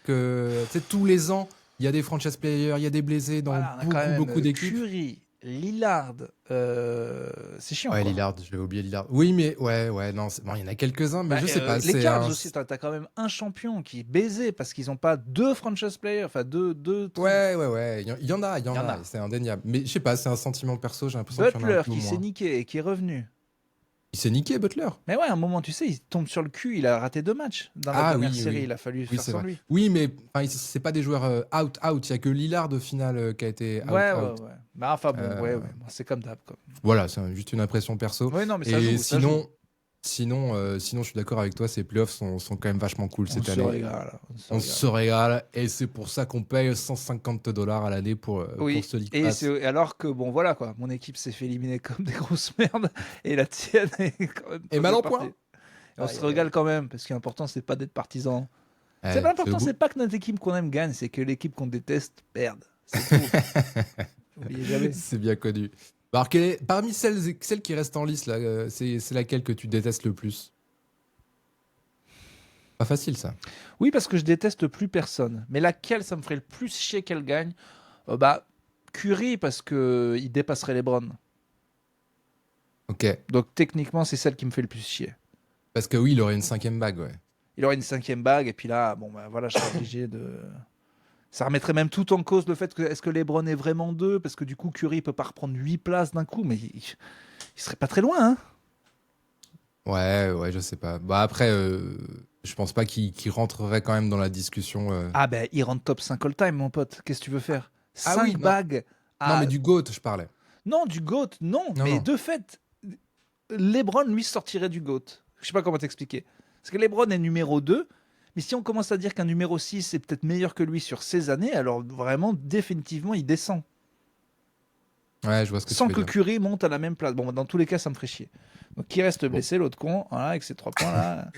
que, tu sais, tous les ans. Il y a des franchise players, il y a des blessés dans voilà, on a quand même beaucoup d'équipes. Curry, Lillard, c'est chiant. Ouais, quoi. Lillard, je l'avais oublié Lillard. Oui, mais ouais, non, bon, il y en a quelques-uns, mais Bah, je sais pas. les C'est Cavs un... aussi, t'as quand même un champion qui est baisé parce qu'ils n'ont pas deux franchise players, enfin deux. Ouais, il y en a, y en a. c'est indéniable. Mais je sais pas, c'est un sentiment perso, j'ai l'impression qu'il y en a un Butler peu qui s'est moins. niqué et qui est revenu. Il s'est niqué, Butler. Mais ouais, à un moment, tu sais, il tombe sur le cul, il a raté 2 matchs dans la Ah dernière oui, série, oui. il a fallu Oui, faire c'est sans vrai. lui. Oui, mais enfin, c'est pas des joueurs out. Il y a que Lillard au final qui a été Ouais, out. ouais. Bah, enfin bon, Euh, ouais. Bon, c'est comme d'hab, quoi. Voilà, c'est juste une impression perso. Ouais, non, mais ça Et joue, ça joue. sinon, je suis d'accord avec toi, ces playoffs sont quand même vachement cool On cette se année. régale, on se On régale. se régale et c'est pour ça qu'on paye $150 à l'année pour Oui, ce League et Pass. c'est alors que, bon, voilà, quoi, mon équipe s'est fait éliminer comme des grosses merdes, et la tienne est quand même Et mal en première point. partie. Et on Aïe, se aïe, régale aïe. quand même, parce que l'important, c'est pas d'être partisan. C'est Ouais, pas c'est au important, bout. c'est pas que notre équipe qu'on aime gagne, c'est que l'équipe qu'on déteste perde. C'est tout. N'oubliez jamais. C'est bien connu. Alors, parmi celles qui restent en liste, là, c'est laquelle que tu détestes le plus? Pas facile, ça. Oui, parce que je déteste plus personne. Mais laquelle ça me ferait le plus chier qu'elle gagne? Bah, Curry, parce que il dépasserait LeBron. Ok. Donc techniquement, c'est celle qui me fait le plus chier. Parce que oui, il aurait une 5e bague, ouais. Il aurait une 5e bague, et puis là, bon, bah voilà, je serais obligé de. Ça remettrait même tout en cause le fait que est-ce que LeBron est vraiment 2? Parce que du coup, Curry peut pas reprendre 8 places d'un coup, mais il serait pas très loin, hein. Ouais, je sais pas. Bah après, je pense pas qu'il rentrerait quand même dans la discussion. Ah ben, il rentre top 5 all-time, mon pote. Qu'est-ce que tu veux faire? Ah 5 oui, non. bagues Non, à... mais du GOAT, je parlais. Non, du GOAT, non. Non, Mais non. de fait, LeBron, lui, sortirait du GOAT. Je sais pas comment t'expliquer. Parce que LeBron est numéro 2, mais si on commence à dire qu'un numéro 6 est peut-être meilleur que lui sur ces années, alors vraiment, définitivement, il descend. Ouais, je vois ce que Sans tu que veux dire. Curry monte à la même place. Bon, dans tous les cas, ça me ferait chier. Donc, qui reste blessé, l'autre con, voilà, avec ses 3 points là.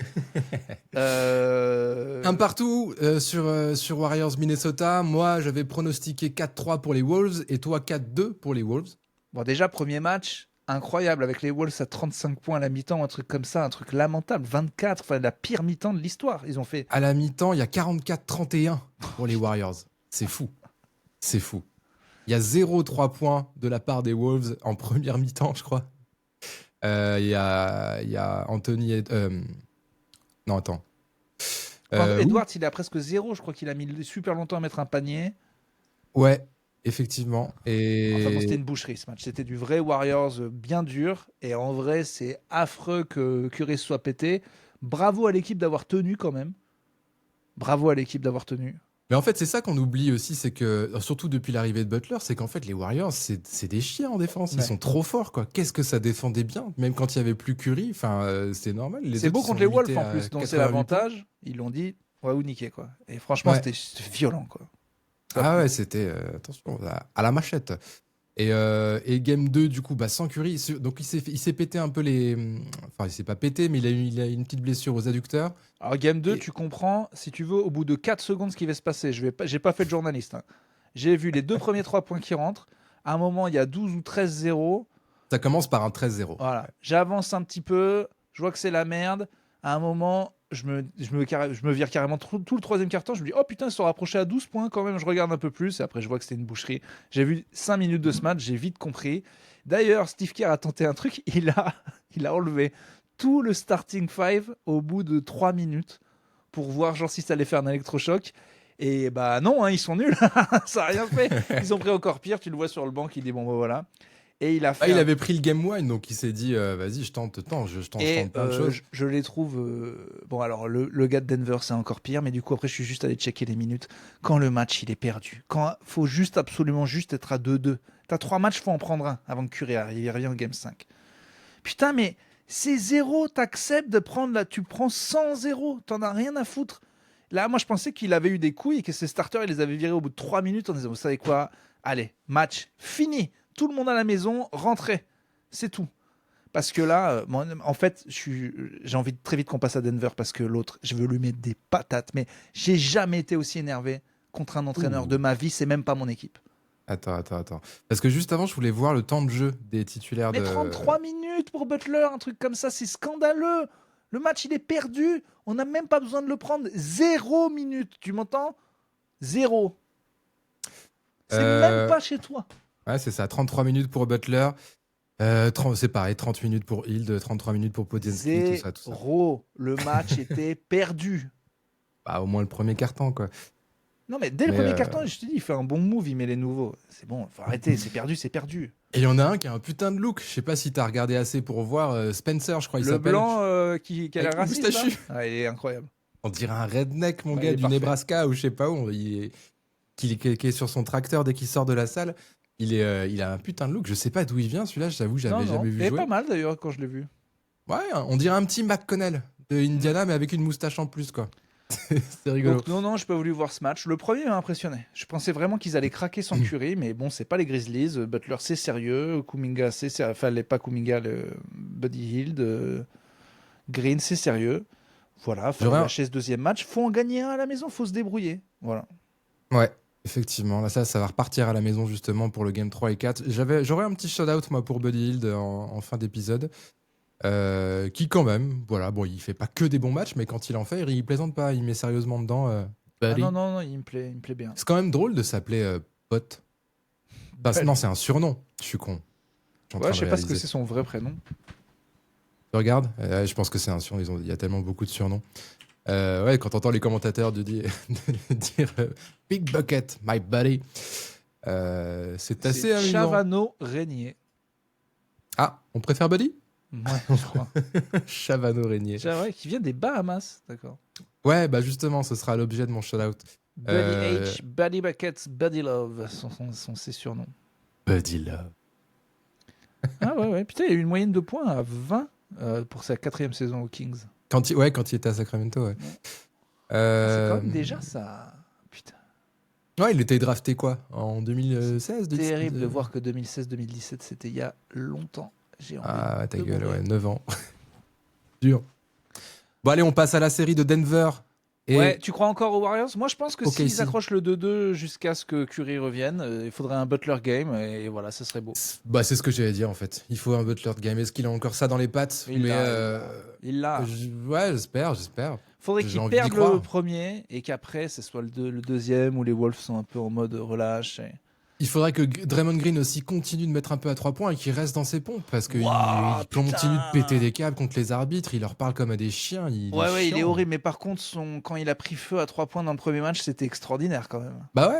Un partout sur Warriors Minnesota. Moi, j'avais pronostiqué 4-3 pour les Wolves et toi 4-2 pour les Wolves. Bon, déjà, premier match, incroyable, avec les Wolves à 35 points à la mi-temps, un truc comme ça, un truc lamentable, 24, enfin la pire mi-temps de l'histoire. Ils ont fait. À la mi-temps, il y a 44-31 pour les Warriors. C'est fou. C'est fou. Il y a 0-3 points de la part des Wolves en première mi-temps, je crois. Il y a Anthony... non, attends. Edwards, il est à presque 0, je crois qu'il a mis super longtemps à mettre un panier. Ouais, effectivement. Et... Enfin bon, c'était une boucherie ce match. C'était du vrai Warriors bien dur. Et en vrai, c'est affreux que Curry se soit pété. Bravo à l'équipe d'avoir tenu quand même. Bravo à l'équipe d'avoir tenu. Mais en fait, c'est ça qu'on oublie aussi, c'est que, surtout depuis l'arrivée de Butler, c'est qu'en fait, les Warriors, c'est des chiens en défense. Ils Ouais. sont trop forts, quoi. Qu'est-ce que ça défendait bien, même quand il n'y avait plus Curry. Enfin, c'est normal. Les C'est autres, beau ils contre sont les Wolves limités en à plus, donc c'est 88 points. l'avantage. Ils l'ont dit, on va vous niquer quoi. Et franchement, Ouais. c'était violent quoi. Ah ouais, c'était, attention, à la machette. Et Game 2, du coup, sans Curry, donc il s'est pété un peu les... Enfin, il s'est pas pété, mais il a une petite blessure aux adducteurs. Alors Game 2, Et- tu comprends, si tu veux, au bout de 4 secondes ce qui va se passer. J'ai pas fait de journaliste. Hein. J'ai vu les 2 premiers 3 points qui rentrent. À un moment, il y a 12 ou 13-0. Ça commence par un 13-0. Voilà. J'avance un petit peu, je vois que c'est la merde. À un moment, je me vire carrément tout le troisième quart-temps. Je me dis, oh putain, ils se sont rapprochés à 12 points quand même. Je regarde un peu plus. Et après, je vois que c'était une boucherie. J'ai vu 5 minutes de ce match, j'ai vite compris. D'ailleurs, Steve Kerr a tenté un truc. Il a enlevé tout le starting 5 au bout de 3 minutes pour voir genre si ça allait faire un électrochoc. Et bah non, hein, ils sont nuls. Ça n'a rien fait. Ils ont pris encore pire. Tu le vois sur le banc qui dit, bon, bah, voilà. Et il a fait Il avait pris le Game 1, donc il s'est dit, vas-y, je tente plein de choses. je les trouve. Bon, alors, le gars de Denver, c'est encore pire, mais du coup, après, je suis juste allé checker les minutes. Quand le match, il est perdu, quand faut absolument juste être à 2-2. T'as 3 matchs, faut en prendre un avant que Curry arrive. Il revient au Game 5. Putain, mais c'est 0, t'acceptes de prendre là. Tu prends 100-0, t'en as rien à foutre. Là, moi, je pensais qu'il avait eu des couilles et que ses starters, il les avait virés au bout de 3 minutes en disant, vous savez quoi? Allez, match fini. Tout le monde à la maison, rentrez. C'est tout. Parce que là, moi, en fait, j'ai envie très vite qu'on passe à Denver parce que l'autre, je veux lui mettre des patates. Mais j'ai jamais été aussi énervé contre un entraîneur Ouh. de ma vie. C'est même pas mon équipe. Attends. Parce que juste avant, je voulais voir le temps de jeu des titulaires Mais de... 33 minutes pour Butler, un truc comme ça, c'est scandaleux. Le match, il est perdu. On n'a même pas besoin de le prendre. 0 minutes. Tu m'entends? 0. C'est même pas chez toi. Ouais, c'est ça, 33 minutes pour Butler. C'est pareil, 30 minutes pour Hield, 33 minutes pour Podziemski, tout ça. 0. Le match était perdu. Bah, au moins le premier quart-temps, quoi. Non, mais dès le Mais, premier carton, je te dis, il fait un bon move, il met les nouveaux. C'est bon, faut arrêter, c'est perdu, c'est perdu. Et il y en a un qui a un putain de look. Je sais pas si t'as regardé assez pour voir Spencer, je crois il Le s'appelle. blanc qui a Avec l'air le raciste, moustachu. là il est incroyable. On dirait un redneck, mon Ouais, gars, il est du parfait. Nebraska ou je sais pas où. Qui est sur son tracteur dès qu'il sort de la salle. Il a un putain de look. Je sais pas d'où il vient celui-là, j'avoue, j'avais jamais vu Il est jouer. pas mal d'ailleurs quand je l'ai vu. Ouais, on dirait un petit McConnell de Indiana, mais avec une moustache en plus, quoi. C'est rigolo. Donc non, j'ai pas voulu voir ce match. Le premier m'a impressionné. Je pensais vraiment qu'ils allaient craquer sans Curry, mais bon, c'est pas les Grizzlies. Butler, c'est sérieux. Kuminga, c'est sérieux. Enfin, pas Kuminga, le Buddy Hield. Green, c'est sérieux. Voilà, faut J'aurais un- lâcher ce deuxième match. Faut en gagner un à la maison, faut se débrouiller. Voilà. Ouais, effectivement. Là, ça va repartir à la maison, justement, pour le Game 3 et 4. J'aurais un petit shout-out, moi, pour Buddy Hield en fin d'épisode. Qui, quand même, voilà, bon, il fait pas que des bons matchs, mais quand il en fait, il plaisante pas. Il met sérieusement dedans. Ah Buddy. non, il me plaît bien. C'est quand même drôle de s'appeler Bot. Ouais. Non, c'est un surnom. Je suis con. Je suis en train Ouais, de je sais pas ce que réaliser. c'est son vrai prénom. Tu regardes je pense que c'est un surnom. Il y a tellement beaucoup de surnoms. Ouais, quand t'entends les commentateurs dire Big Bucket, my buddy, c'est assez C'est amusant. Chavano Régnier. Ah, on préfère Buddy. Ouais, je crois. Chavano Régnier. C'est vrai, qui vient des Bahamas, d'accord. Ouais, bah justement, ce sera l'objet de mon shout-out. Buddy Euh, H, Buddy Buckets, Buddy Love sont ses surnoms. Buddy Love. Ah ouais, putain, il y a eu une moyenne de points à 20 pour sa 4e saison aux Kings. Quand il était à Sacramento, ouais. C'est quand même déjà ça. Putain, Ouais, il était drafté quoi en 2016 terrible de voir que 2016-2017, c'était il y a longtemps. J'ai envie Ah, ouais, ta de gueule, mourir. ouais, 9 ans. Dur. Bon, allez, on passe à la série de Denver. Et Ouais, tu crois encore aux Warriors? Moi, je pense que Ok, s'ils si. accrochent le 2-2 jusqu'à ce que Curry revienne, il faudrait un Butler game et voilà, ça serait beau. Bah, c'est ce que j'allais dire en fait. Il faut un Butler de game. Est-ce qu'il a encore ça dans les pattes? Il Mais l'a, il l'a. ouais, j'espère. Faudrait J'ai qu'ils envie d'y perdent croire. le premier et qu'après, ce soit le deuxième où les Wolves sont un peu en mode relâche. Il faudrait que Draymond Green aussi continue de mettre un peu à 3 points et qu'il reste dans ses pompes parce qu'il Waouh, il continue putain. de péter des câbles contre les arbitres. Il leur parle comme à des chiens. Ouais, il est chiant. horrible. Mais par contre, quand il a pris feu à 3 points dans le premier match, c'était extraordinaire quand même. Bah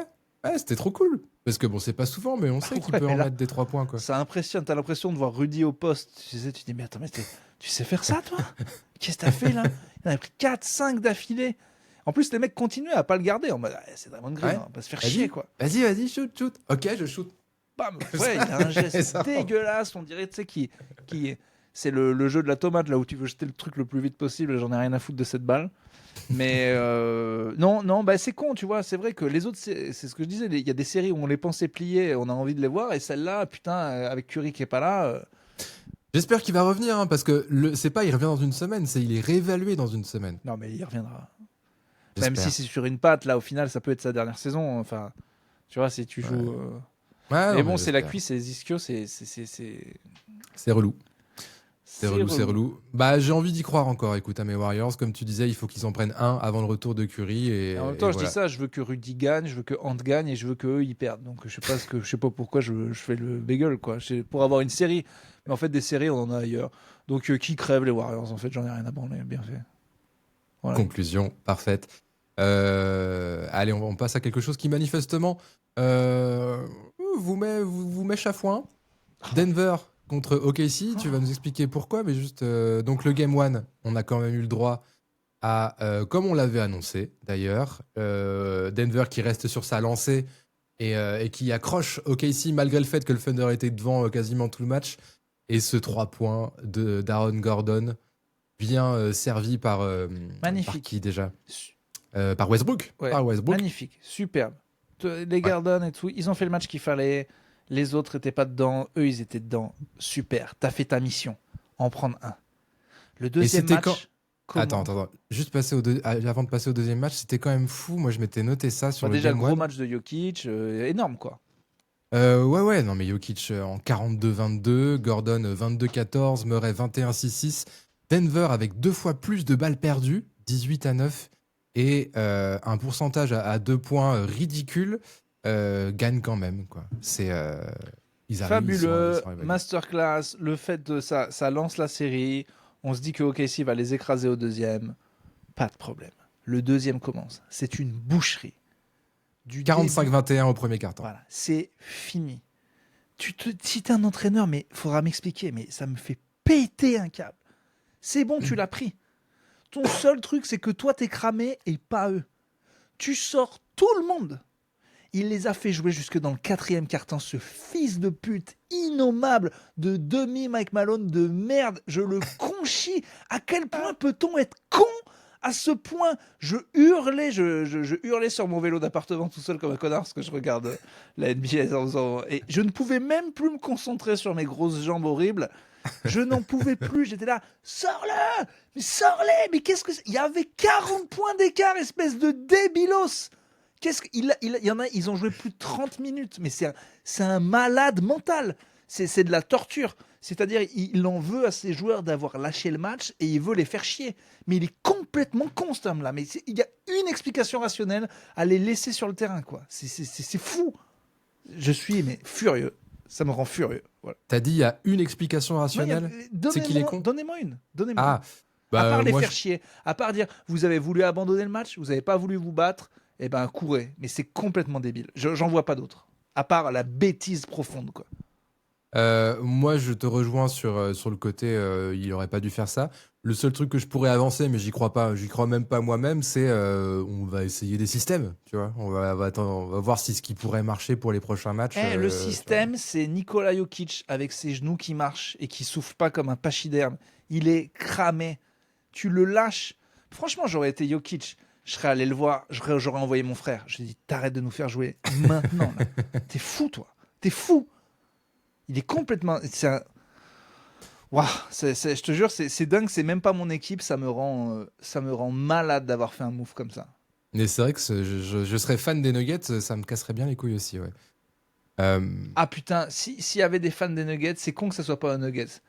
ouais, c'était trop cool. Parce que bon, c'est pas souvent, mais on sait qu'il Ouais, peut mais en là- mettre des 3 points quoi. Ça impressionne. T'as l'impression de voir Rudy au poste. Tu sais, tu dis, mais attends, tu sais faire ça, toi? Qu'est-ce que t'as fait là? Il en a pris 4, 5 d'affilée. En plus, les mecs continuaient à pas le garder. En mode, ah, c'est Draymond Green, Ouais. on va pas se faire Vas-y. chier, quoi. Vas-y, shoot. Ok, je shoot. Bam. Ouais, il a un geste Ça. dégueulasse. On dirait, tu sais, qui c'est le jeu de la tomate, là où tu veux jeter le truc le plus vite possible. J'en ai rien à foutre de cette balle. Mais non, bah, c'est con, tu vois. C'est vrai que les autres, c'est ce que je disais. Il y a des séries où on les pensait pliées, on a envie de les voir. Et celle-là, putain, avec Curry qui est pas là. J'espère qu'il va revenir, hein, parce que c'est pas il revient dans une semaine, c'est il est réévalué dans une semaine. Non, mais il reviendra. J'espère. Même si c'est sur une patte, là, au final, ça peut être sa dernière saison. Enfin, tu vois, si tu joues. Ouais, Mais non, bon, c'est la j'espère. cuisse et les ischios, c'est C'est relou. C'est relou. Bah, j'ai envie d'y croire encore. Écoute, à mes Warriors, comme tu disais, il faut qu'ils en prennent un avant le retour de Curry. Et En même temps, et je voilà. dis ça, je veux que Rudy gagne, je veux que Ant gagne et je veux qu'eux ils perdent. Donc je sais pas pourquoi je fais le bagel quoi. Pour avoir une série, mais en fait des séries on en a ailleurs. Donc qui crève les Warriors en fait, j'en ai rien à branler, bien fait. Voilà. Conclusion parfaite. Allez, on passe à quelque chose qui manifestement vous met chafouin. Denver contre OKC, tu vas nous expliquer pourquoi, mais juste donc le Game 1, on a quand même eu le droit à, comme on l'avait annoncé d'ailleurs, Denver qui reste sur sa lancée et qui accroche OKC malgré le fait que le Thunder était devant quasiment tout le match. Et ce 3 points d'Aaron Gordon, bien servi par Magnifique. par qui déjà Par Westbrook. Ouais, Par Westbrook. magnifique, superbe. Les Gardens et tout, ils ont fait le match qu'il fallait. Les autres étaient pas dedans, eux ils étaient dedans. Super, t'as fait ta mission. En prendre un. Le deuxième c'était match. comment Attends. Juste avant de passer au deuxième match, c'était quand même fou. Moi, je m'étais noté ça sur Bah, le déjà le Game gros 1. match de Jokic, énorme quoi. Ouais, non, mais Jokic en 42-22, Gordon 22-14, Murray 21-6-6, Denver avec 2 fois plus de balles perdues, 18-9, et un pourcentage à 2 points ridicule, gagne quand même, quoi. C'est ils arrivent, Fabuleux, ils sont réveillés. masterclass, le fait de ça lance la série, on se dit que OKC va les écraser au deuxième, pas de problème. Le deuxième commence, c'est une boucherie. du 45-21 au premier quart-temps. Voilà, c'est fini. Si t'es un entraîneur, mais faudra m'expliquer, mais ça me fait péter un câble. C'est bon, tu l'as pris. Ton seul truc, c'est que toi, t'es cramé et pas eux. Tu sors tout le monde. Il les a fait jouer jusque dans le 4e quart-temps, ce fils de pute innommable de demi-Mike Malone de merde. Je le conchis. À quel point peut-on être con à ce point? Je hurlais, je hurlais sur mon vélo d'appartement tout seul comme un connard parce que je regarde la NBA et je ne pouvais même plus me concentrer sur mes grosses jambes horribles. Je n'en pouvais plus. J'étais là, sors-le, mais sors-le, mais qu'est-ce que c'est? Il y avait 40 points d'écart, espèce de débilos. Il y en a, ils ont joué plus de 30 minutes, mais c'est un malade mental. C'est de la torture. C'est-à-dire, il en veut à ses joueurs d'avoir lâché le match et il veut les faire chier. Mais il est complètement con, cet homme-là. Mais il y a une explication rationnelle à les laisser sur le terrain, quoi. C'est fou. Je suis furieux. Ça me rend furieux. Voilà. T'as dit il y a une explication rationnelle? C'est qu'il est con? Donnez-moi une. Ah, à part les faire chier. À part dire, vous avez voulu abandonner le match, vous n'avez pas voulu vous battre, eh ben courez. Mais c'est complètement débile. J'en vois pas d'autres. À part la bêtise profonde, quoi. Moi, je te rejoins sur le côté, il aurait pas dû faire ça. Le seul truc que je pourrais avancer, mais j'y crois même pas moi-même, c'est on va essayer des systèmes, tu vois. On va attendre, on va voir si ce qui pourrait marcher pour les prochains matchs. Le système, c'est Nikola Jokic avec ses genoux qui marchent et qui souffle pas comme un pachyderme. Il est cramé. Tu le lâches. Franchement, j'aurais été Jokic. Je serais allé le voir. J'aurais envoyé mon frère. Je lui ai dit, t'arrêtes de nous faire jouer maintenant. Là. T'es fou, toi. T'es fou. Il est complètement. Waouh, je te jure, c'est dingue. C'est même pas mon équipe. Ça me rend malade d'avoir fait un move comme ça. Mais c'est vrai que je serais fan des Nuggets, ça me casserait bien les couilles aussi, ouais. Ah putain, s'il y avait des fans des Nuggets, c'est con que ça soit pas un Nuggets.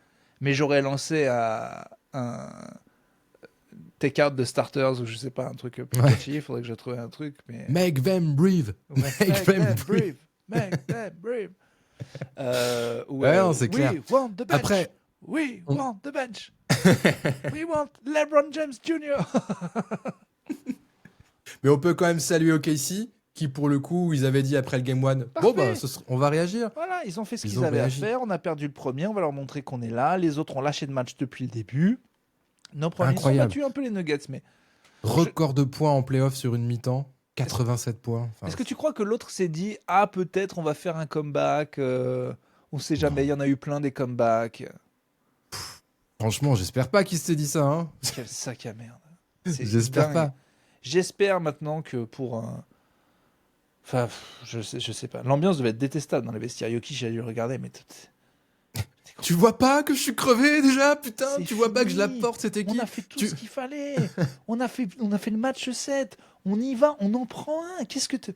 Mais j'aurais lancé un take-out de starters ou je sais pas, un truc plus catchy. Il faudrait que je trouve un truc. Mais... Make them breathe. Make them breathe. Make them breathe. Ouais, non, c'est clair. We want the bench. Après, we want the bench. We want LeBron James Jr. Mais on peut quand même saluer OKC, qui pour le coup, ils avaient dit après le Game 1, bon bah, on va réagir. Voilà, ils ont fait ce qu'ils avaient à faire. On a perdu le premier, on va leur montrer qu'on est là. Les autres ont lâché de match depuis le début. Nos premiers ont battu un peu les Nuggets, mais... Record de points en playoff sur une mi-temps. 87 points. Enfin, est-ce que tu crois que l'autre s'est dit « Ah, peut-être on va faire un comeback on sait jamais, il y en a eu plein des comebacks. » Franchement, j'espère pas qu'il s'est dit ça. Hein. Quel sac à merde. J'espère pas. J'espère maintenant que pour un... Enfin, je sais pas. L'ambiance devait être détestable dans les vestiaires. Yoki, j'allais le regarder, mais... Tu vois pas que je suis crevé déjà, putain. Tu vois pas que je la porte cette équipe. On a fait tout ce qu'il fallait. on a fait le match 7. On y va, on en prend un. Qu'est-ce que tu...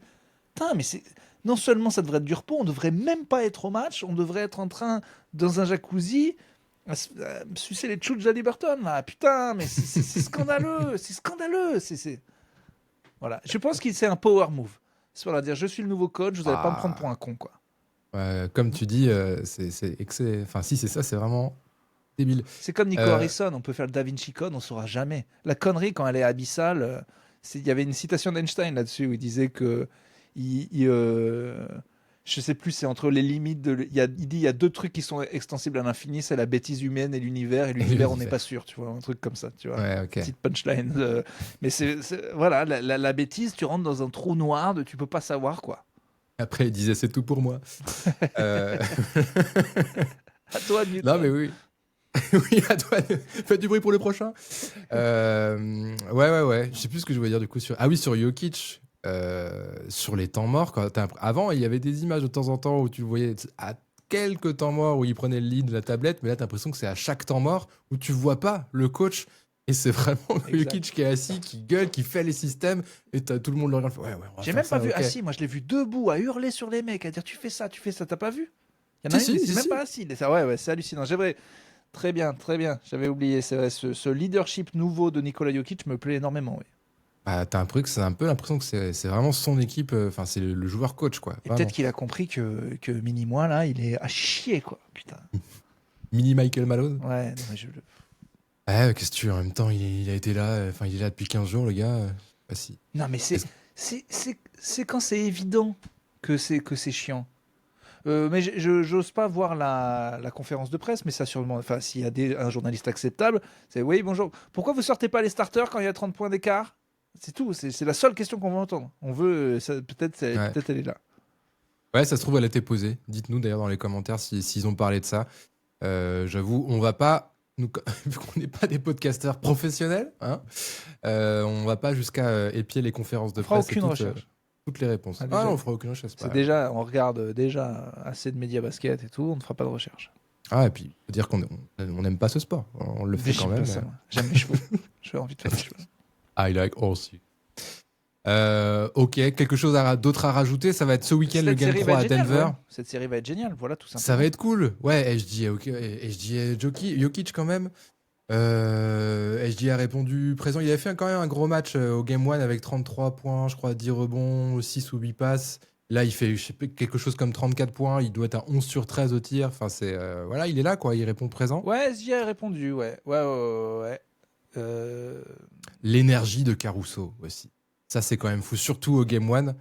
Putain, mais c'est... Non seulement ça devrait être du repos, on devrait même pas être au match. On devrait être en train, dans un jacuzzi, à sucer les chouts de Halliburton, là. Putain, mais c'est scandaleux. C'est scandaleux. Voilà. Je pense que c'est un power move. C'est pour dire, je suis le nouveau coach, vous n'allez pas me prendre pour un con, quoi. Comme tu dis, c'est excellent. Enfin, si c'est ça, c'est vraiment débile. C'est comme Nico Harrison, on peut faire le Da Vinci Code, on saura jamais. La connerie, quand elle est abyssale, il y avait une citation d'Einstein là-dessus où il disait que, je sais plus, c'est entre les limites il dit il y a deux trucs qui sont extensibles à l'infini, c'est la bêtise humaine et l'univers on n'est pas sûr, tu vois, un truc comme ça, tu vois. Ouais, okay. Petite punchline. Mais voilà, la bêtise, tu rentres dans un trou noir, tu peux pas savoir quoi. Après, il disait c'est tout pour moi. À toi, Newton. Non, mais oui. Oui, à toi. Faites du bruit pour le prochain. Ouais. Je sais plus ce que je voulais dire du coup sur. Ah oui, sur Jokic. Sur les temps morts. Avant, il y avait des images de temps en temps où tu voyais à quelques temps morts où il prenait le lead de la tablette, mais là, t'as l'impression que c'est à chaque temps mort où tu vois pas le coach. Et c'est vraiment Jokic qui est assis, qui gueule, qui fait les systèmes, et tout le monde le regarde. Ouais, j'ai même pas vu assis, moi je l'ai vu debout, à hurler sur les mecs, à dire tu fais ça, t'as pas vu? Il y en a une, c'est même pas assis. Ouais, c'est hallucinant. Très bien, j'avais oublié, c'est vrai, ce leadership nouveau de Nikola Jokic me plaît énormément, oui. Bah, c'est un peu l'impression que c'est vraiment son équipe, enfin c'est le joueur coach, quoi. Et peut-être qu'il a compris que Mini-moi, là, il est à chier, quoi, putain. Mini Michael Malone? Ouais, non, mais qu'est-ce que tu veux, en même temps, il a été là, il est là depuis 15 jours, le gars. Bah si. Non, mais C'est quand c'est évident que c'est chiant. Mais j'ose pas voir la conférence de presse, mais ça sûrement. Enfin, s'il y a un journaliste acceptable, c'est oui, bonjour. Pourquoi vous sortez pas les starters quand il y a 30 points d'écart? C'est tout. C'est la seule question qu'on veut entendre. On veut. Peut-être elle est là. Ouais, ça se trouve, elle a été posée. Dites-nous d'ailleurs dans les commentaires s'ils ont parlé de ça. J'avoue, on va pas, vu qu'on n'est pas des podcasteurs professionnels, hein, on va pas jusqu'à épier les conférences de On fera presse aucune et recherche. toutes les réponses. Ah, déjà. On fera aucune recherche. C'est déjà, on regarde déjà assez de médias basket et tout. On ne fera pas de recherche. Ah, et puis, faut dire qu'on n'aime pas ce sport. On le fait Mais quand j'aime même. pas ça, moi. J'aime les cheveux. J'ai envie de faire les cheveux. I like aussi. Ok, quelque chose d'autre à rajouter. Ça va être ce week-end le Cette Game série 3 va à être géniale, Denver. ouais. Cette série va être géniale, voilà tout simplement. Ça va être cool. Ouais, HG Jokic quand même. HG a répondu présent. Il avait fait quand même un gros match au Game 1 avec 33 points, je crois, 10 rebonds, 6 ou 8 passes. Là, il fait quelque chose comme 34 points. Il doit être à 11 sur 13 au tir. Enfin, voilà, il est là, quoi. Il répond présent. Ouais, SJ a répondu, ouais. Ouais. L'énergie de Caruso aussi. Ça, c'est quand même fou, surtout au Game 1.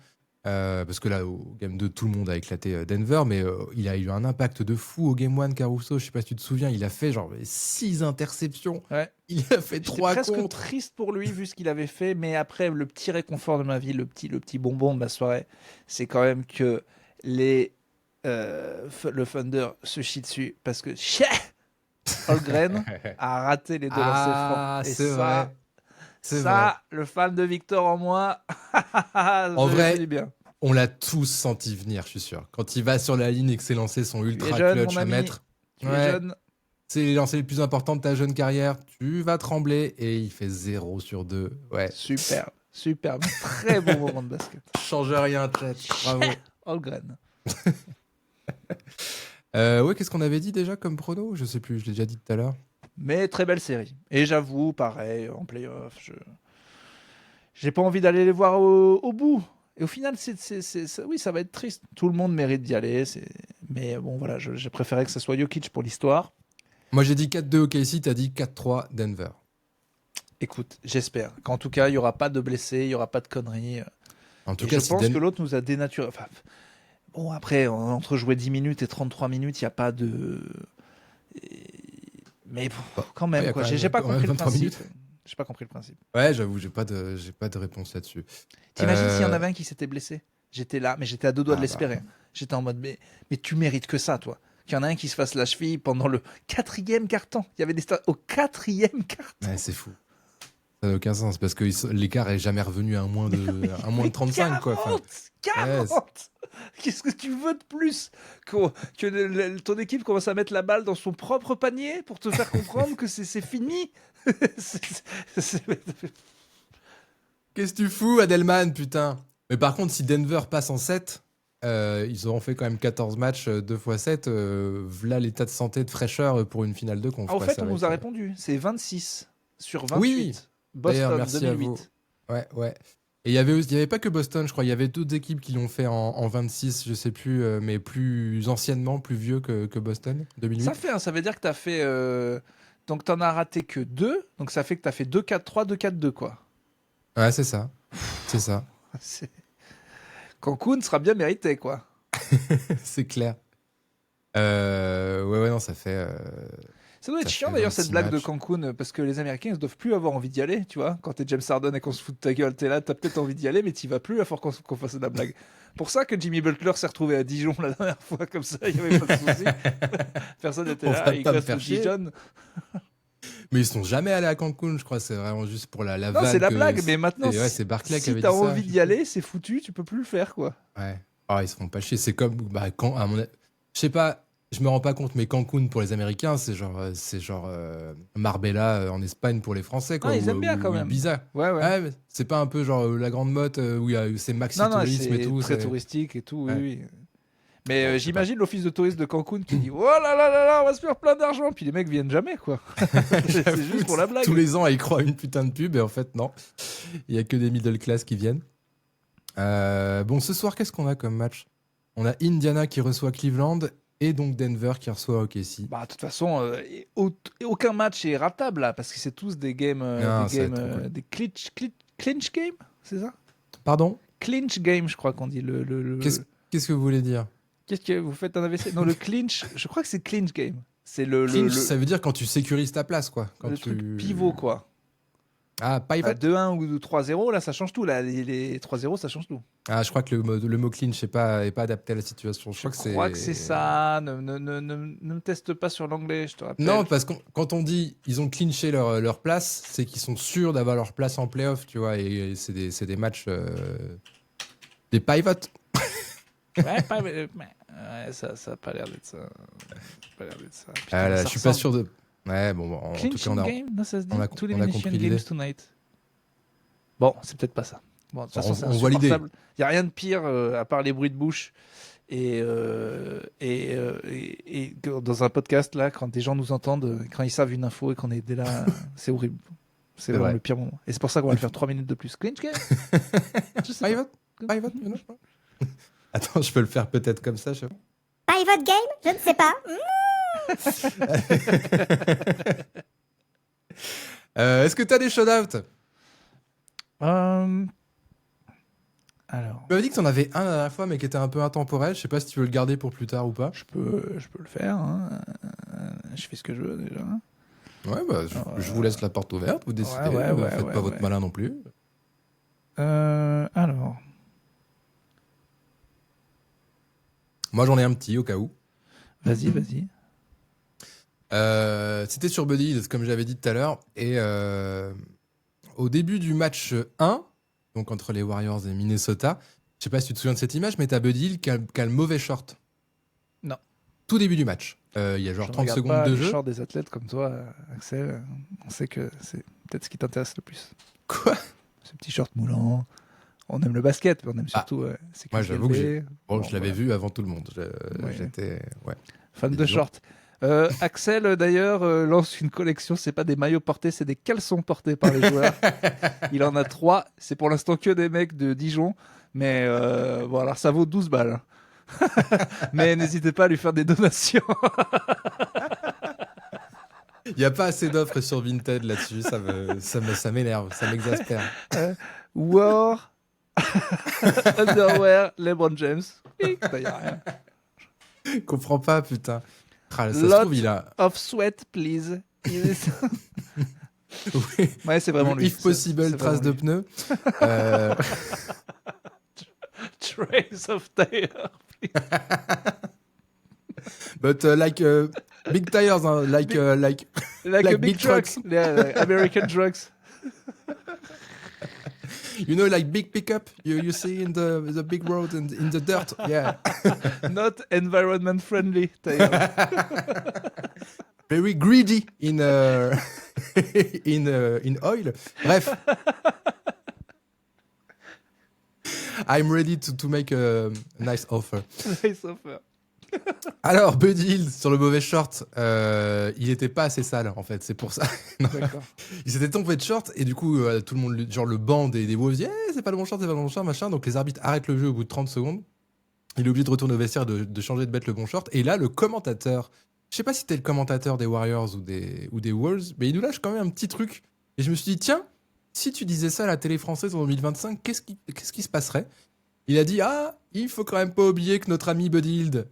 Parce que là, au Game 2, tout le monde a éclaté Denver, mais il a eu un impact de fou au Game 1, Caruso. Je sais pas si tu te souviens, il a fait genre 6 interceptions. Ouais. Il a fait 3 presque contre. triste pour lui vu ce qu'il avait fait, mais après, le petit réconfort de ma vie, le petit bonbon de ma soirée, c'est quand même que le Thunder se chie dessus parce que Holmgren a raté les deux lancers francs. Et c'est vrai. C'est ça, le fan de Victor en moi, En vrai, je dis bien. on l'a tous senti venir, je suis sûr. Quand il va sur la ligne et que ses lancers sont ultra jeune, clutch mon à ami. mettre. Tu es jeune. C'est les lancers les plus importants de ta jeune carrière. Tu vas trembler et il fait 0 sur 2. Ouais. Superbe. Très bon moment de basket. Change rien, chat. Bravo. Holmgren. Ouais, qu'est-ce qu'on avait dit déjà comme prono? Je sais plus, je l'ai déjà dit tout à l'heure. Mais très belle série. Et j'avoue, pareil, en playoff, j'ai pas envie d'aller les voir au bout. Et au final, oui, ça va être triste. Tout le monde mérite d'y aller. Mais bon, voilà, j'ai préféré que ce soit Jokic pour l'histoire. Moi, j'ai dit 4-2 OKC, t'as dit 4-3 Denver. Écoute, j'espère qu'en tout cas, il n'y aura pas de blessés, il n'y aura pas de conneries. En tout Et cas, je pense que l'autre nous a dénaturé. Enfin, bon, après, entre jouer 10 minutes et 33 minutes, il n'y a pas de... Mais bon, quand même, ouais, quoi. quand même, J'ai pas compris le 23 principe. minutes. J'ai pas compris le principe. Ouais, j'avoue, j'ai pas de réponse là-dessus. T'imagines s'il y en avait un qui s'était blessé? J'étais là, mais j'étais à deux doigts de l'espérer. J'étais en mode, mais tu mérites que ça, toi. Qu'il y en a un qui se fasse la cheville pendant le 4e quart-temps. Il y avait des stats au 4e quart-temps. Ouais, c'est fou. Ça n'a aucun sens parce que l'écart est jamais revenu à un moins de 35, quoi. Enfin, 40 Qu'est-ce que tu veux de plus que ton équipe commence à mettre la balle dans son propre panier pour te faire comprendre que c'est fini? Qu'est-ce que tu fous, Adelman, putain? Mais par contre, si Denver passe en 7, ils auront fait quand même 14 matchs, 2 x 7. Voilà l'état de santé, de fraîcheur pour une finale de conf. En fait, on nous a répondu. C'est 26 sur 28. Oui. Boston, merci 2008. à vous. Ouais. Et il y avait pas que Boston, je crois. Il y avait d'autres équipes qui l'ont fait en 26, je sais plus, mais plus anciennement, plus vieux que Boston, 2008. Ça veut dire que tu as fait... Donc, tu n'en as raté que 2. Donc, ça fait que tu as fait 2-4-3, 2-4-2, quoi. Ouais, c'est ça. C'est ça. Cancun sera bien mérité, quoi. C'est clair. Ouais, non, ça fait... Ça doit être Ça chiant fait d'ailleurs cette 26 blague de matchs. Cancun parce que les Américains ils doivent plus avoir envie d'y aller, tu vois. Quand t'es James Harden et qu'on se fout de ta gueule, t'es là, t'as peut-être envie d'y aller, mais t'y vas plus à force qu'on fasse de la blague. Pour ça que Jimmy Butler s'est retrouvé à Dijon la dernière fois, comme ça, il n'y avait pas de souci. Personne n'était On là, va il pas me reste faire chier. Dijon. Mais ils sont jamais allés à Cancun, je crois. C'est vraiment juste pour la Non, vanne c'est la que- blague, mais maintenant, Ouais, c'est Barclay qui si avait t'as dit ça. envie d'y aller, c'est foutu, tu peux plus le faire, quoi. Ouais. Ah, ils se font pas chier. C'est comme quand, à mon... je sais pas, je me rends pas compte, mais Cancun pour les Américains, c'est genre Marbella en Espagne pour les Français, quoi. Ah, ils aiment bien quand ou même. Ibiza. Ouais. Ouais, mais c'est pas un peu genre la grande motte où c'est maxi Non, tourisme et c'est tout. très touristique et tout, Ouais. oui. Mais Bon, je sais j'imagine l'office de tourisme de Cancun qui dit oh là là, on va se faire plein d'argent. Puis les mecs viennent jamais, quoi. c'est J'avoue, juste pour la blague. Tous les ans, ils croient à une putain de pub et en fait, non. Il y a que des middle class qui viennent. Bon, ce soir, qu'est-ce qu'on a comme match? On a Indiana qui reçoit Cleveland et donc Denver qui reçoit OKC. Bah, de toute façon, aucun match est ratable là, parce que c'est tous des games, Non, ça va être trop cool. des clinch games, c'est ça? Pardon? clinch game, je crois qu'on dit. Qu'est-ce que vous voulez dire? Qu'est-ce que vous faites un AVC? Non, le clinch, je crois que c'est clinch game. C'est Clinch, ça veut dire quand tu sécurises ta place, quoi. Quand le tu... truc pivot, quoi. Ah, pivot. 2-1 ou 3-0, là, ça change tout. Là, les 3-0, ça change tout. Ah, je crois que le mot clinch n'est pas adapté à la situation. Je crois que c'est ça. Ne me teste pas sur l'anglais, je te rappelle. Non, parce que quand on dit ils ont clinché leur place, c'est qu'ils sont sûrs d'avoir leur place en playoff, tu vois. Et c'est des matchs... des pivots. Ouais, ça a pas l'air d'être ça. Putain, Ah là, ça je suis pas ressemble. sûr de... Ouais, bon, en tout cas, Clinching game? Non, ça se dit. on a Tous les compris Elimination l'idée. Games tonight. Bon, c'est peut-être pas ça. Bon, de toute façon, c'est on voit l'idée. insupportable. Il n'y a rien de pire à part les bruits de bouche et dans un podcast, là, quand des gens nous entendent, quand ils savent une info et qu'on est là, c'est horrible. C'est vraiment vrai. le pire moment. Et c'est pour ça qu'on va le faire 3 minutes de plus. Clinch game? Je sais pas. Pivot, non, je sais pas. Attends, je peux le faire peut-être comme ça, je sais pas. Pivot game? Je ne sais pas. Est-ce que t'as des shout-outs? Alors, Tu m'avais dit que t'en avais un la dernière fois, mais qui était un peu intemporel. Je sais pas si tu veux le garder pour plus tard ou pas. je peux le faire. Hein. Je fais ce que je veux déjà. Ouais, bah, je vous laisse la porte ouverte. Vous décidez. Ouais, Faites pas votre malin non plus. Alors, Moi, j'en ai un petit au cas où. vas-y. C'était sur Buddy Hield, comme j'avais dit tout à l'heure. Et au début du match 1, donc entre les Warriors et Minnesota, je sais pas si tu te souviens de cette image, mais t'as Buddy Hield qui a le mauvais short. Non. Tout début du match. Il y a genre Je 30 regarde secondes pas de les jeu. shorts des athlètes comme toi, Axel. On sait que c'est peut-être ce qui t'intéresse le plus. Quoi? Ces petits shorts moulants. On aime le basket, mais on aime surtout. C'est moi, j'avoue que Bon, je l'avais vu avant tout le monde. Ouais. J'étais... Ouais. fan de Évidemment. shorts. Axel, d'ailleurs, lance une collection. C'est pas des maillots portés, c'est des caleçons portés par les joueurs. Il en a 3. C'est pour l'instant que des mecs de Dijon. Mais bon, alors ça vaut 12 balles. Mais n'hésitez pas à lui faire des donations. Il n'y a pas assez d'offres sur Vinted là-dessus. Ça m'énerve, ça m'exaspère. War, Underwear, LeBron James. Y a rien. Je comprends pas, putain. Ah, ça se Lot trouve, il a... of sweat, please. Oui. Ouais, c'est vraiment lui. If possible, C'est trace de vraiment pneus. Euh, Trace of tire. But big tires, hein, like Like Like a big big trucks. trucks. Yeah, like American trucks. you know, like big pickup you see in the big road and in the dirt. Yeah, Not environment friendly tire. very greedy in in oil. Bref. I'm ready to make a nice offer. Nice offer. Alors, Buddy Hield, sur le mauvais short, il était pas assez sale, en fait, c'est pour ça. Non. D'accord. Il s'était trompé de short, et du coup, tout le monde, genre le banc des Wolves dit « c'est pas le bon short, c'est pas le bon short, machin ». Donc les arbitres arrêtent le jeu au bout de 30 secondes. Il est obligé de retourner au vestiaire, de changer de mettre le bon short. Et là, le commentateur, je sais pas si c'était le commentateur des Warriors ou des Wolves, mais il nous lâche quand même un petit truc. Et je me suis dit, tiens, si tu disais ça à la télé française en 2025, qu'est-ce qui se passerait ? Il a dit, il faut quand même pas oublier que notre ami Buddy Hield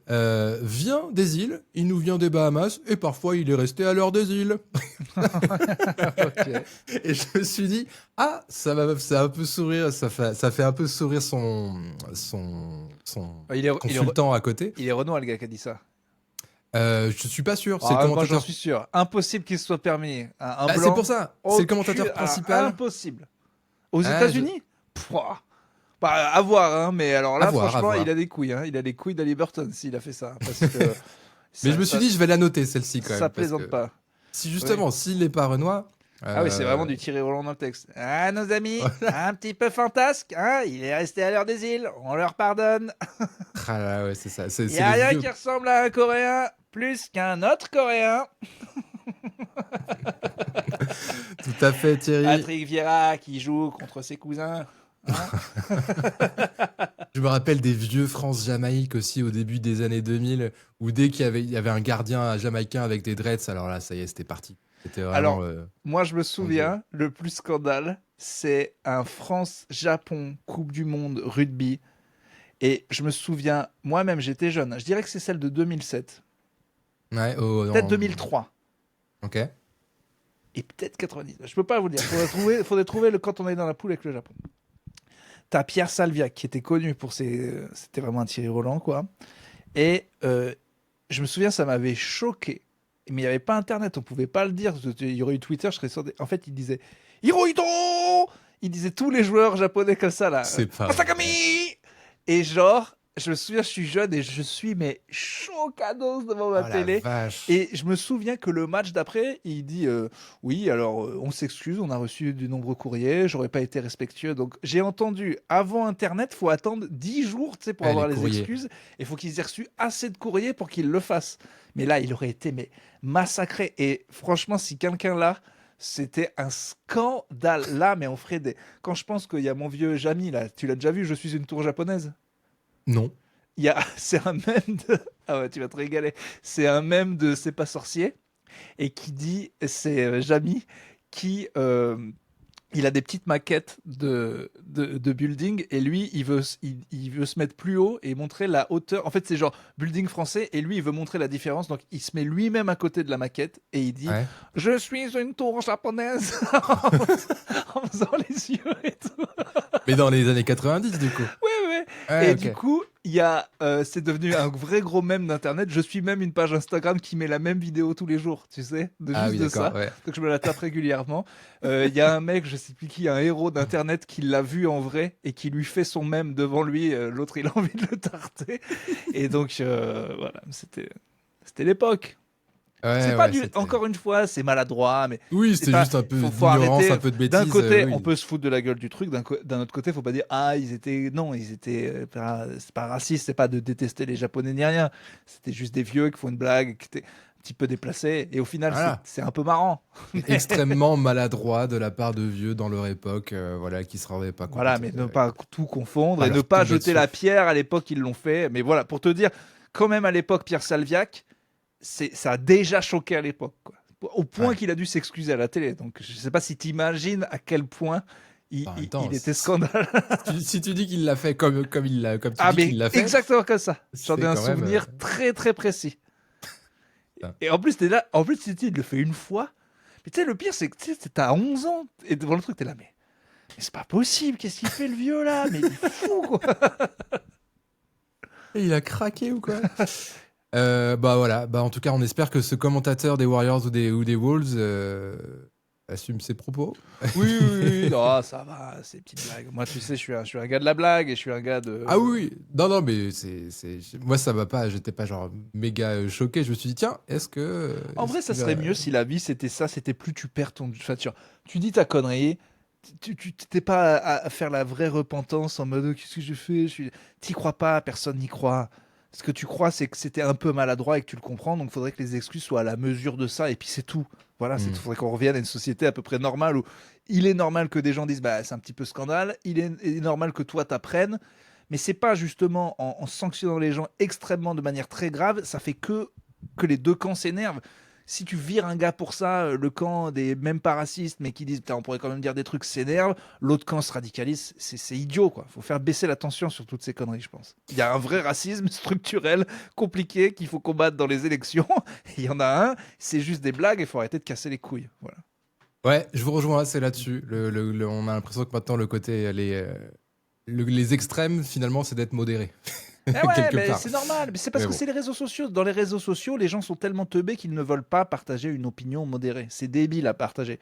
vient des îles, il nous vient des Bahamas, et parfois il est resté à l'heure des îles. Ok. Et je me suis dit, ça a un peu sourire, ça fait un peu sourire son Il est consultant à côté. il est Renoir, le gars qui a dit ça. Je suis pas sûr, c'est le Moi, commentateur. j'en suis sûr. Impossible qu'il se soit permis. Un C'est blanc. pour ça, c'est le commentateur principal. Impossible. Aux Ah, États-Unis Pouah. Bah, à voir, hein, mais alors là, À voir, franchement, à voir. il a des couilles. Hein. Il a les couilles d'Haliburton s'il a fait ça. Parce que Mais je me suis dit, je vais la noter celle-ci quand même. ça parce plaisante que pas. Si justement, s'il n'est pas Renoir. Ah oui, c'est vraiment du tiré Roland dans le texte. Ah, nos amis, un petit peu fantasque, hein, il est resté à l'heure des îles, on leur pardonne. Ah là, ouais, c'est ça. C'est Il n'y a le rien vieux. qui ressemble à un Coréen plus qu'un autre Coréen. Tout à fait, Thierry. Patrick Vieira qui joue contre ses cousins. Je me rappelle des vieux France-Jamaïque aussi au début des années 2000, où dès qu'il y avait un gardien jamaïcain avec des dreads, alors là, ça y est, c'était parti. C'était vraiment. Alors, moi, je me souviens, le plus scandale, c'est un France-Japon Coupe du Monde rugby. Et je me souviens, moi-même, j'étais jeune. Je dirais que c'est celle de 2007. Ouais, Peut-être 2003. Ok. Et peut-être 90. Je peux pas vous le dire. Faudrait trouver quand on est dans la poule avec le Japon. T'as Pierre Salviac qui était connu pour c'était vraiment un Thierry Roland, quoi. Et je me souviens, ça m'avait choqué. Mais il n'y avait pas Internet, on pouvait pas le dire. Il y aurait eu Twitter, je serais sûr. En fait, il disait Hirohito. Il disait tous les joueurs japonais comme ça, là. C'est pas Masakami. Et genre, je me souviens, je suis jeune et je suis mais chocados devant ma télé. Vache. Et je me souviens que le match d'après, il dit oui, alors on s'excuse, on a reçu de nombreux courriers, j'aurais pas été respectueux. Donc j'ai entendu, avant Internet, faut attendre 10 jours pour avoir les excuses. Et il faut qu'ils aient reçu assez de courriers pour qu'ils le fassent. Mais là, il aurait été massacré. Et franchement, si quelqu'un là, c'était un scandale. Là, mais on ferait des. Quand je pense qu'il y a mon vieux Jamy, là, tu l'as déjà vu, Je suis une tour japonaise. Non. C'est un mème de. Ah ouais, tu vas te régaler. C'est un mème de C'est pas sorcier. Et qui dit. C'est Jamy qui. Il a des petites maquettes de building et lui, il veut se mettre plus haut et montrer la hauteur. En fait, c'est genre building français et lui, il veut montrer la différence. Donc, il se met lui-même à côté de la maquette et il dit Je suis une tour japonaise en faisant les yeux et tout. Mais dans les années 90, du coup. Ouais. Et du coup, c'est devenu un vrai gros mème d'internet. Je suis même une page Instagram qui met la même vidéo tous les jours, tu sais, de ça. Ouais. Donc je me la tape régulièrement. Il y a un mec, je sais plus qui, un héros d'internet qui l'a vu en vrai et qui lui fait son mème devant lui. L'autre, il a envie de le tarter. Et donc voilà, c'était l'époque. C'est pas encore une fois, c'est maladroit, mais oui, c'était juste un peu d'ignorance, un peu de bêtises. D'un côté, on peut se foutre de la gueule du truc. D'un autre côté, faut pas dire c'est pas raciste, c'est pas de détester les Japonais ni rien. C'était juste des vieux qui font une blague, qui étaient un petit peu déplacés, et au final, c'est un peu marrant. Extrêmement maladroit de la part de vieux dans leur époque, qui se rendaient pas compte. Voilà, mais ne pas tout confondre et ne pas jeter la pierre. À l'époque, ils l'ont fait, mais voilà, pour te dire, quand même à l'époque, Pierre Salviac. Ça a déjà choqué à l'époque, quoi. Au point qu'il a dû s'excuser à la télé. Donc, je ne sais pas si tu imagines à quel point il était scandaleux. Si tu dis qu'il l'a fait comme tu dis qu'il l'a fait. Exactement comme ça. J'en ai un souvenir très, très précis. Et en plus, il le fait une fois. Mais tu sais, le pire, c'est que tu as 11 ans et devant le truc, tu es là, mais c'est pas possible. Qu'est-ce qu'il fait, le vieux, là? Mais il est fou, quoi. Et il a craqué ou quoi? En tout cas, on espère que ce commentateur des Warriors ou des Wolves assume ses propos. Oui, non, ça va, c'est petites blagues. Moi, tu sais, je suis un gars de la blague et je suis un gars de. Ah oui, non, mais moi ça va pas. J'étais pas genre méga choqué. Je me suis dit tiens, est-ce que. En vrai, ça serait mieux si la vie c'était ça, c'était plus tu perds ton. Enfin, tu dis ta connerie. Tu t'es pas à faire la vraie repentance en mode qu'est-ce que je fais? T'y crois pas, personne n'y croit. Ce que tu crois, c'est que c'était un peu maladroit et que tu le comprends, donc il faudrait que les excuses soient à la mesure de ça, et puis c'est tout. Voilà, il faudrait qu'on revienne à une société à peu près normale où il est normal que des gens disent c'est un petit peu scandale, il est normal que toi t'apprennes, mais c'est pas justement en sanctionnant les gens extrêmement de manière très grave, ça fait que les deux camps s'énervent. Si tu vires un gars pour ça, le camp des même pas racistes, mais qui disent on pourrait quand même dire des trucs, s'énerve, l'autre camp se radicalise, c'est idiot, quoi. Faut faire baisser la tension sur toutes ces conneries, je pense. Il y a un vrai racisme structurel, compliqué, qu'il faut combattre dans les élections. Il y en a un, c'est juste des blagues, il faut arrêter de casser les couilles. Voilà. Ouais, je vous rejoins assez là-dessus. On a l'impression que maintenant, le côté, les extrêmes, finalement, c'est d'être modéré. Mais c'est normal, mais c'est parce que c'est les réseaux sociaux. Dans les réseaux sociaux, les gens sont tellement teubés qu'ils ne veulent pas partager une opinion modérée. C'est débile à partager.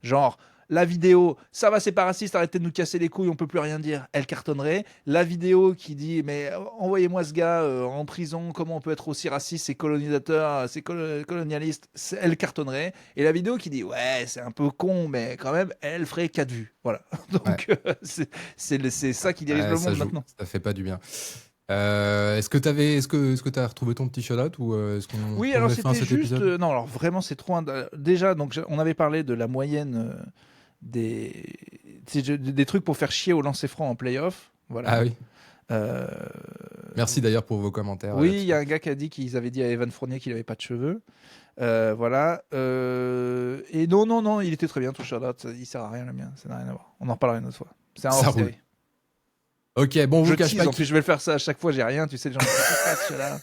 Genre, la vidéo, ça va, c'est pas raciste, arrêtez de nous casser les couilles, on peut plus rien dire, elle cartonnerait. La vidéo qui dit, mais envoyez-moi ce gars en prison, comment on peut être aussi raciste, c'est colonisateur, c'est colonialiste, elle cartonnerait. Et la vidéo qui dit, ouais, c'est un peu con, mais quand même, elle ferait 4 vues. Voilà. Donc, c'est ça qui dirige le monde maintenant. Ça fait pas du bien. Est-ce que tu as retrouvé ton petit shout-out ou est-ce qu'on Oui, alors c'était juste non, alors vraiment c'est trop déjà donc on avait parlé de la moyenne des trucs pour faire chier au lancer franc en play-off, voilà. Ah oui. Merci d'ailleurs pour vos commentaires. Oui, il y a un gars qui a dit qu'ils avaient dit à Evan Fournier qu'il avait pas de cheveux. Voilà. Et non, il était très bien, tout Charlotte. Il sert à rien, le mien. Ça n'a rien à voir. On en reparlera une autre fois. C'est un Ça hors-série. roule. Ok, bon, Je vous cache tease, pas en plus, je vais le faire ça à chaque fois, j'ai rien, tu sais, genre, catch là.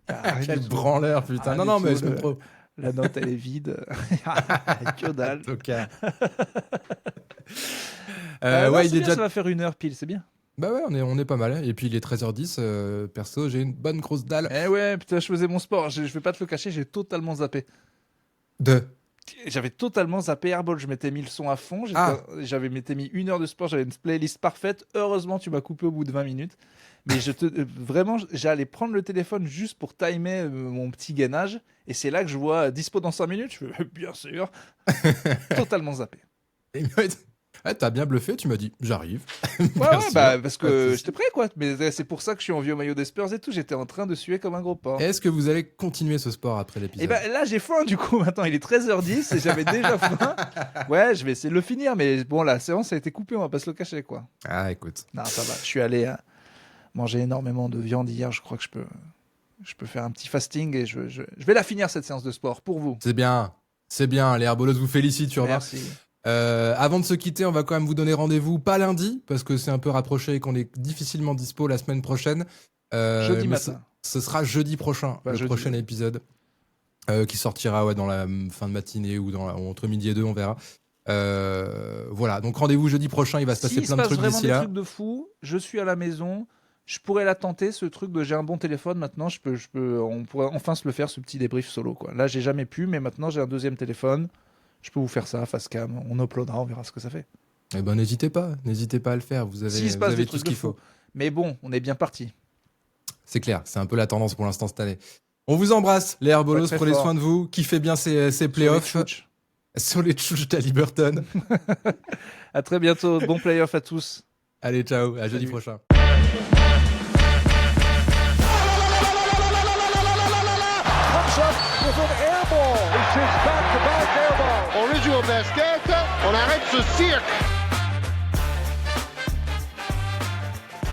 Ah, quel du tout. branleur, putain. Ah, non, du non, mais tout, je comprends. La note, elle est vide. Que dalle. Ok. Non, ouais, c'est il est bien, déjà. ça va faire 1 heure pile, c'est bien. Bah ouais, on est pas mal. Et puis il est 13h10. Perso, j'ai une bonne grosse dalle. Eh ouais, putain, je faisais mon sport, je vais pas te le cacher, j'ai totalement zappé. De. J'avais totalement zappé Airball, je m'étais mis le son à fond, j'avais m'étais mis 1 heure de sport, j'avais une playlist parfaite. Heureusement, tu m'as coupé au bout de 20 minutes. Mais vraiment, j'allais prendre le téléphone juste pour timer mon petit gainage. Et c'est là que je vois dispo dans 5 minutes. Je fais bien sûr. Totalement zappé. Et il m'a dit, ah, t'as bien bluffé, tu m'as dit, j'arrive. Ouais, Bien ouais, sûr. bah, parce Pas de que souci. j'étais prêt, quoi. Mais c'est pour ça que je suis en vieux maillot des Spurs et tout. J'étais en train de suer comme un gros porc. Est-ce que vous allez continuer ce sport après l'épisode? Et ben là, j'ai faim du coup. Maintenant, il est 13h10 et j'avais déjà faim. Ouais, je vais essayer de le finir. Mais bon, la séance a été coupée, on va pas se le cacher, quoi. Ah, écoute. Non, ça va. Je suis allé manger énormément de viande hier. Je crois que je peux faire un petit fasting et je vais la finir, cette séance de sport, pour vous. C'est bien. C'est bien. Les herboleuses vous félicitent, tu remarques. Merci. Avant de se quitter, on va quand même vous donner rendez-vous, pas lundi, parce que c'est un peu rapproché et qu'on est difficilement dispo la semaine prochaine. Jeudi mais matin. Ce sera jeudi prochain, Bah, le jeudi, prochain ouais. épisode, qui sortira dans la fin de matinée ou entre midi et 2, on verra. Voilà, donc rendez-vous jeudi prochain, il va se passer S'il plein se de passe trucs vraiment d'ici des là. trucs de fou, je suis à la maison. Je pourrais la tenter, ce truc de j'ai un bon téléphone. Maintenant, on pourrait enfin se le faire, ce petit débrief solo, quoi. Là, j'ai jamais pu, mais maintenant, j'ai un deuxième téléphone. Je peux vous faire ça, face cam. On uploadera, on verra ce que ça fait. Eh ben n'hésitez pas à le faire. Vous S'il se avez passe des tout trucs ce qu'il de fou. faut. Mais bon, on est bien parti. C'est clair, c'est un peu la tendance pour l'instant cette année. On vous embrasse, les herbolos, Ouais, très prenez fort. soin de vous, kiffez bien ces playoffs sur les tchouches d'Haliburton. À très bientôt. Bon playoff à tous. Allez, ciao, à jeudi Salut. prochain. Comes up with an air ball. He shoots back-to-back air ball. On rejoue au basket, on arrête ce cirque.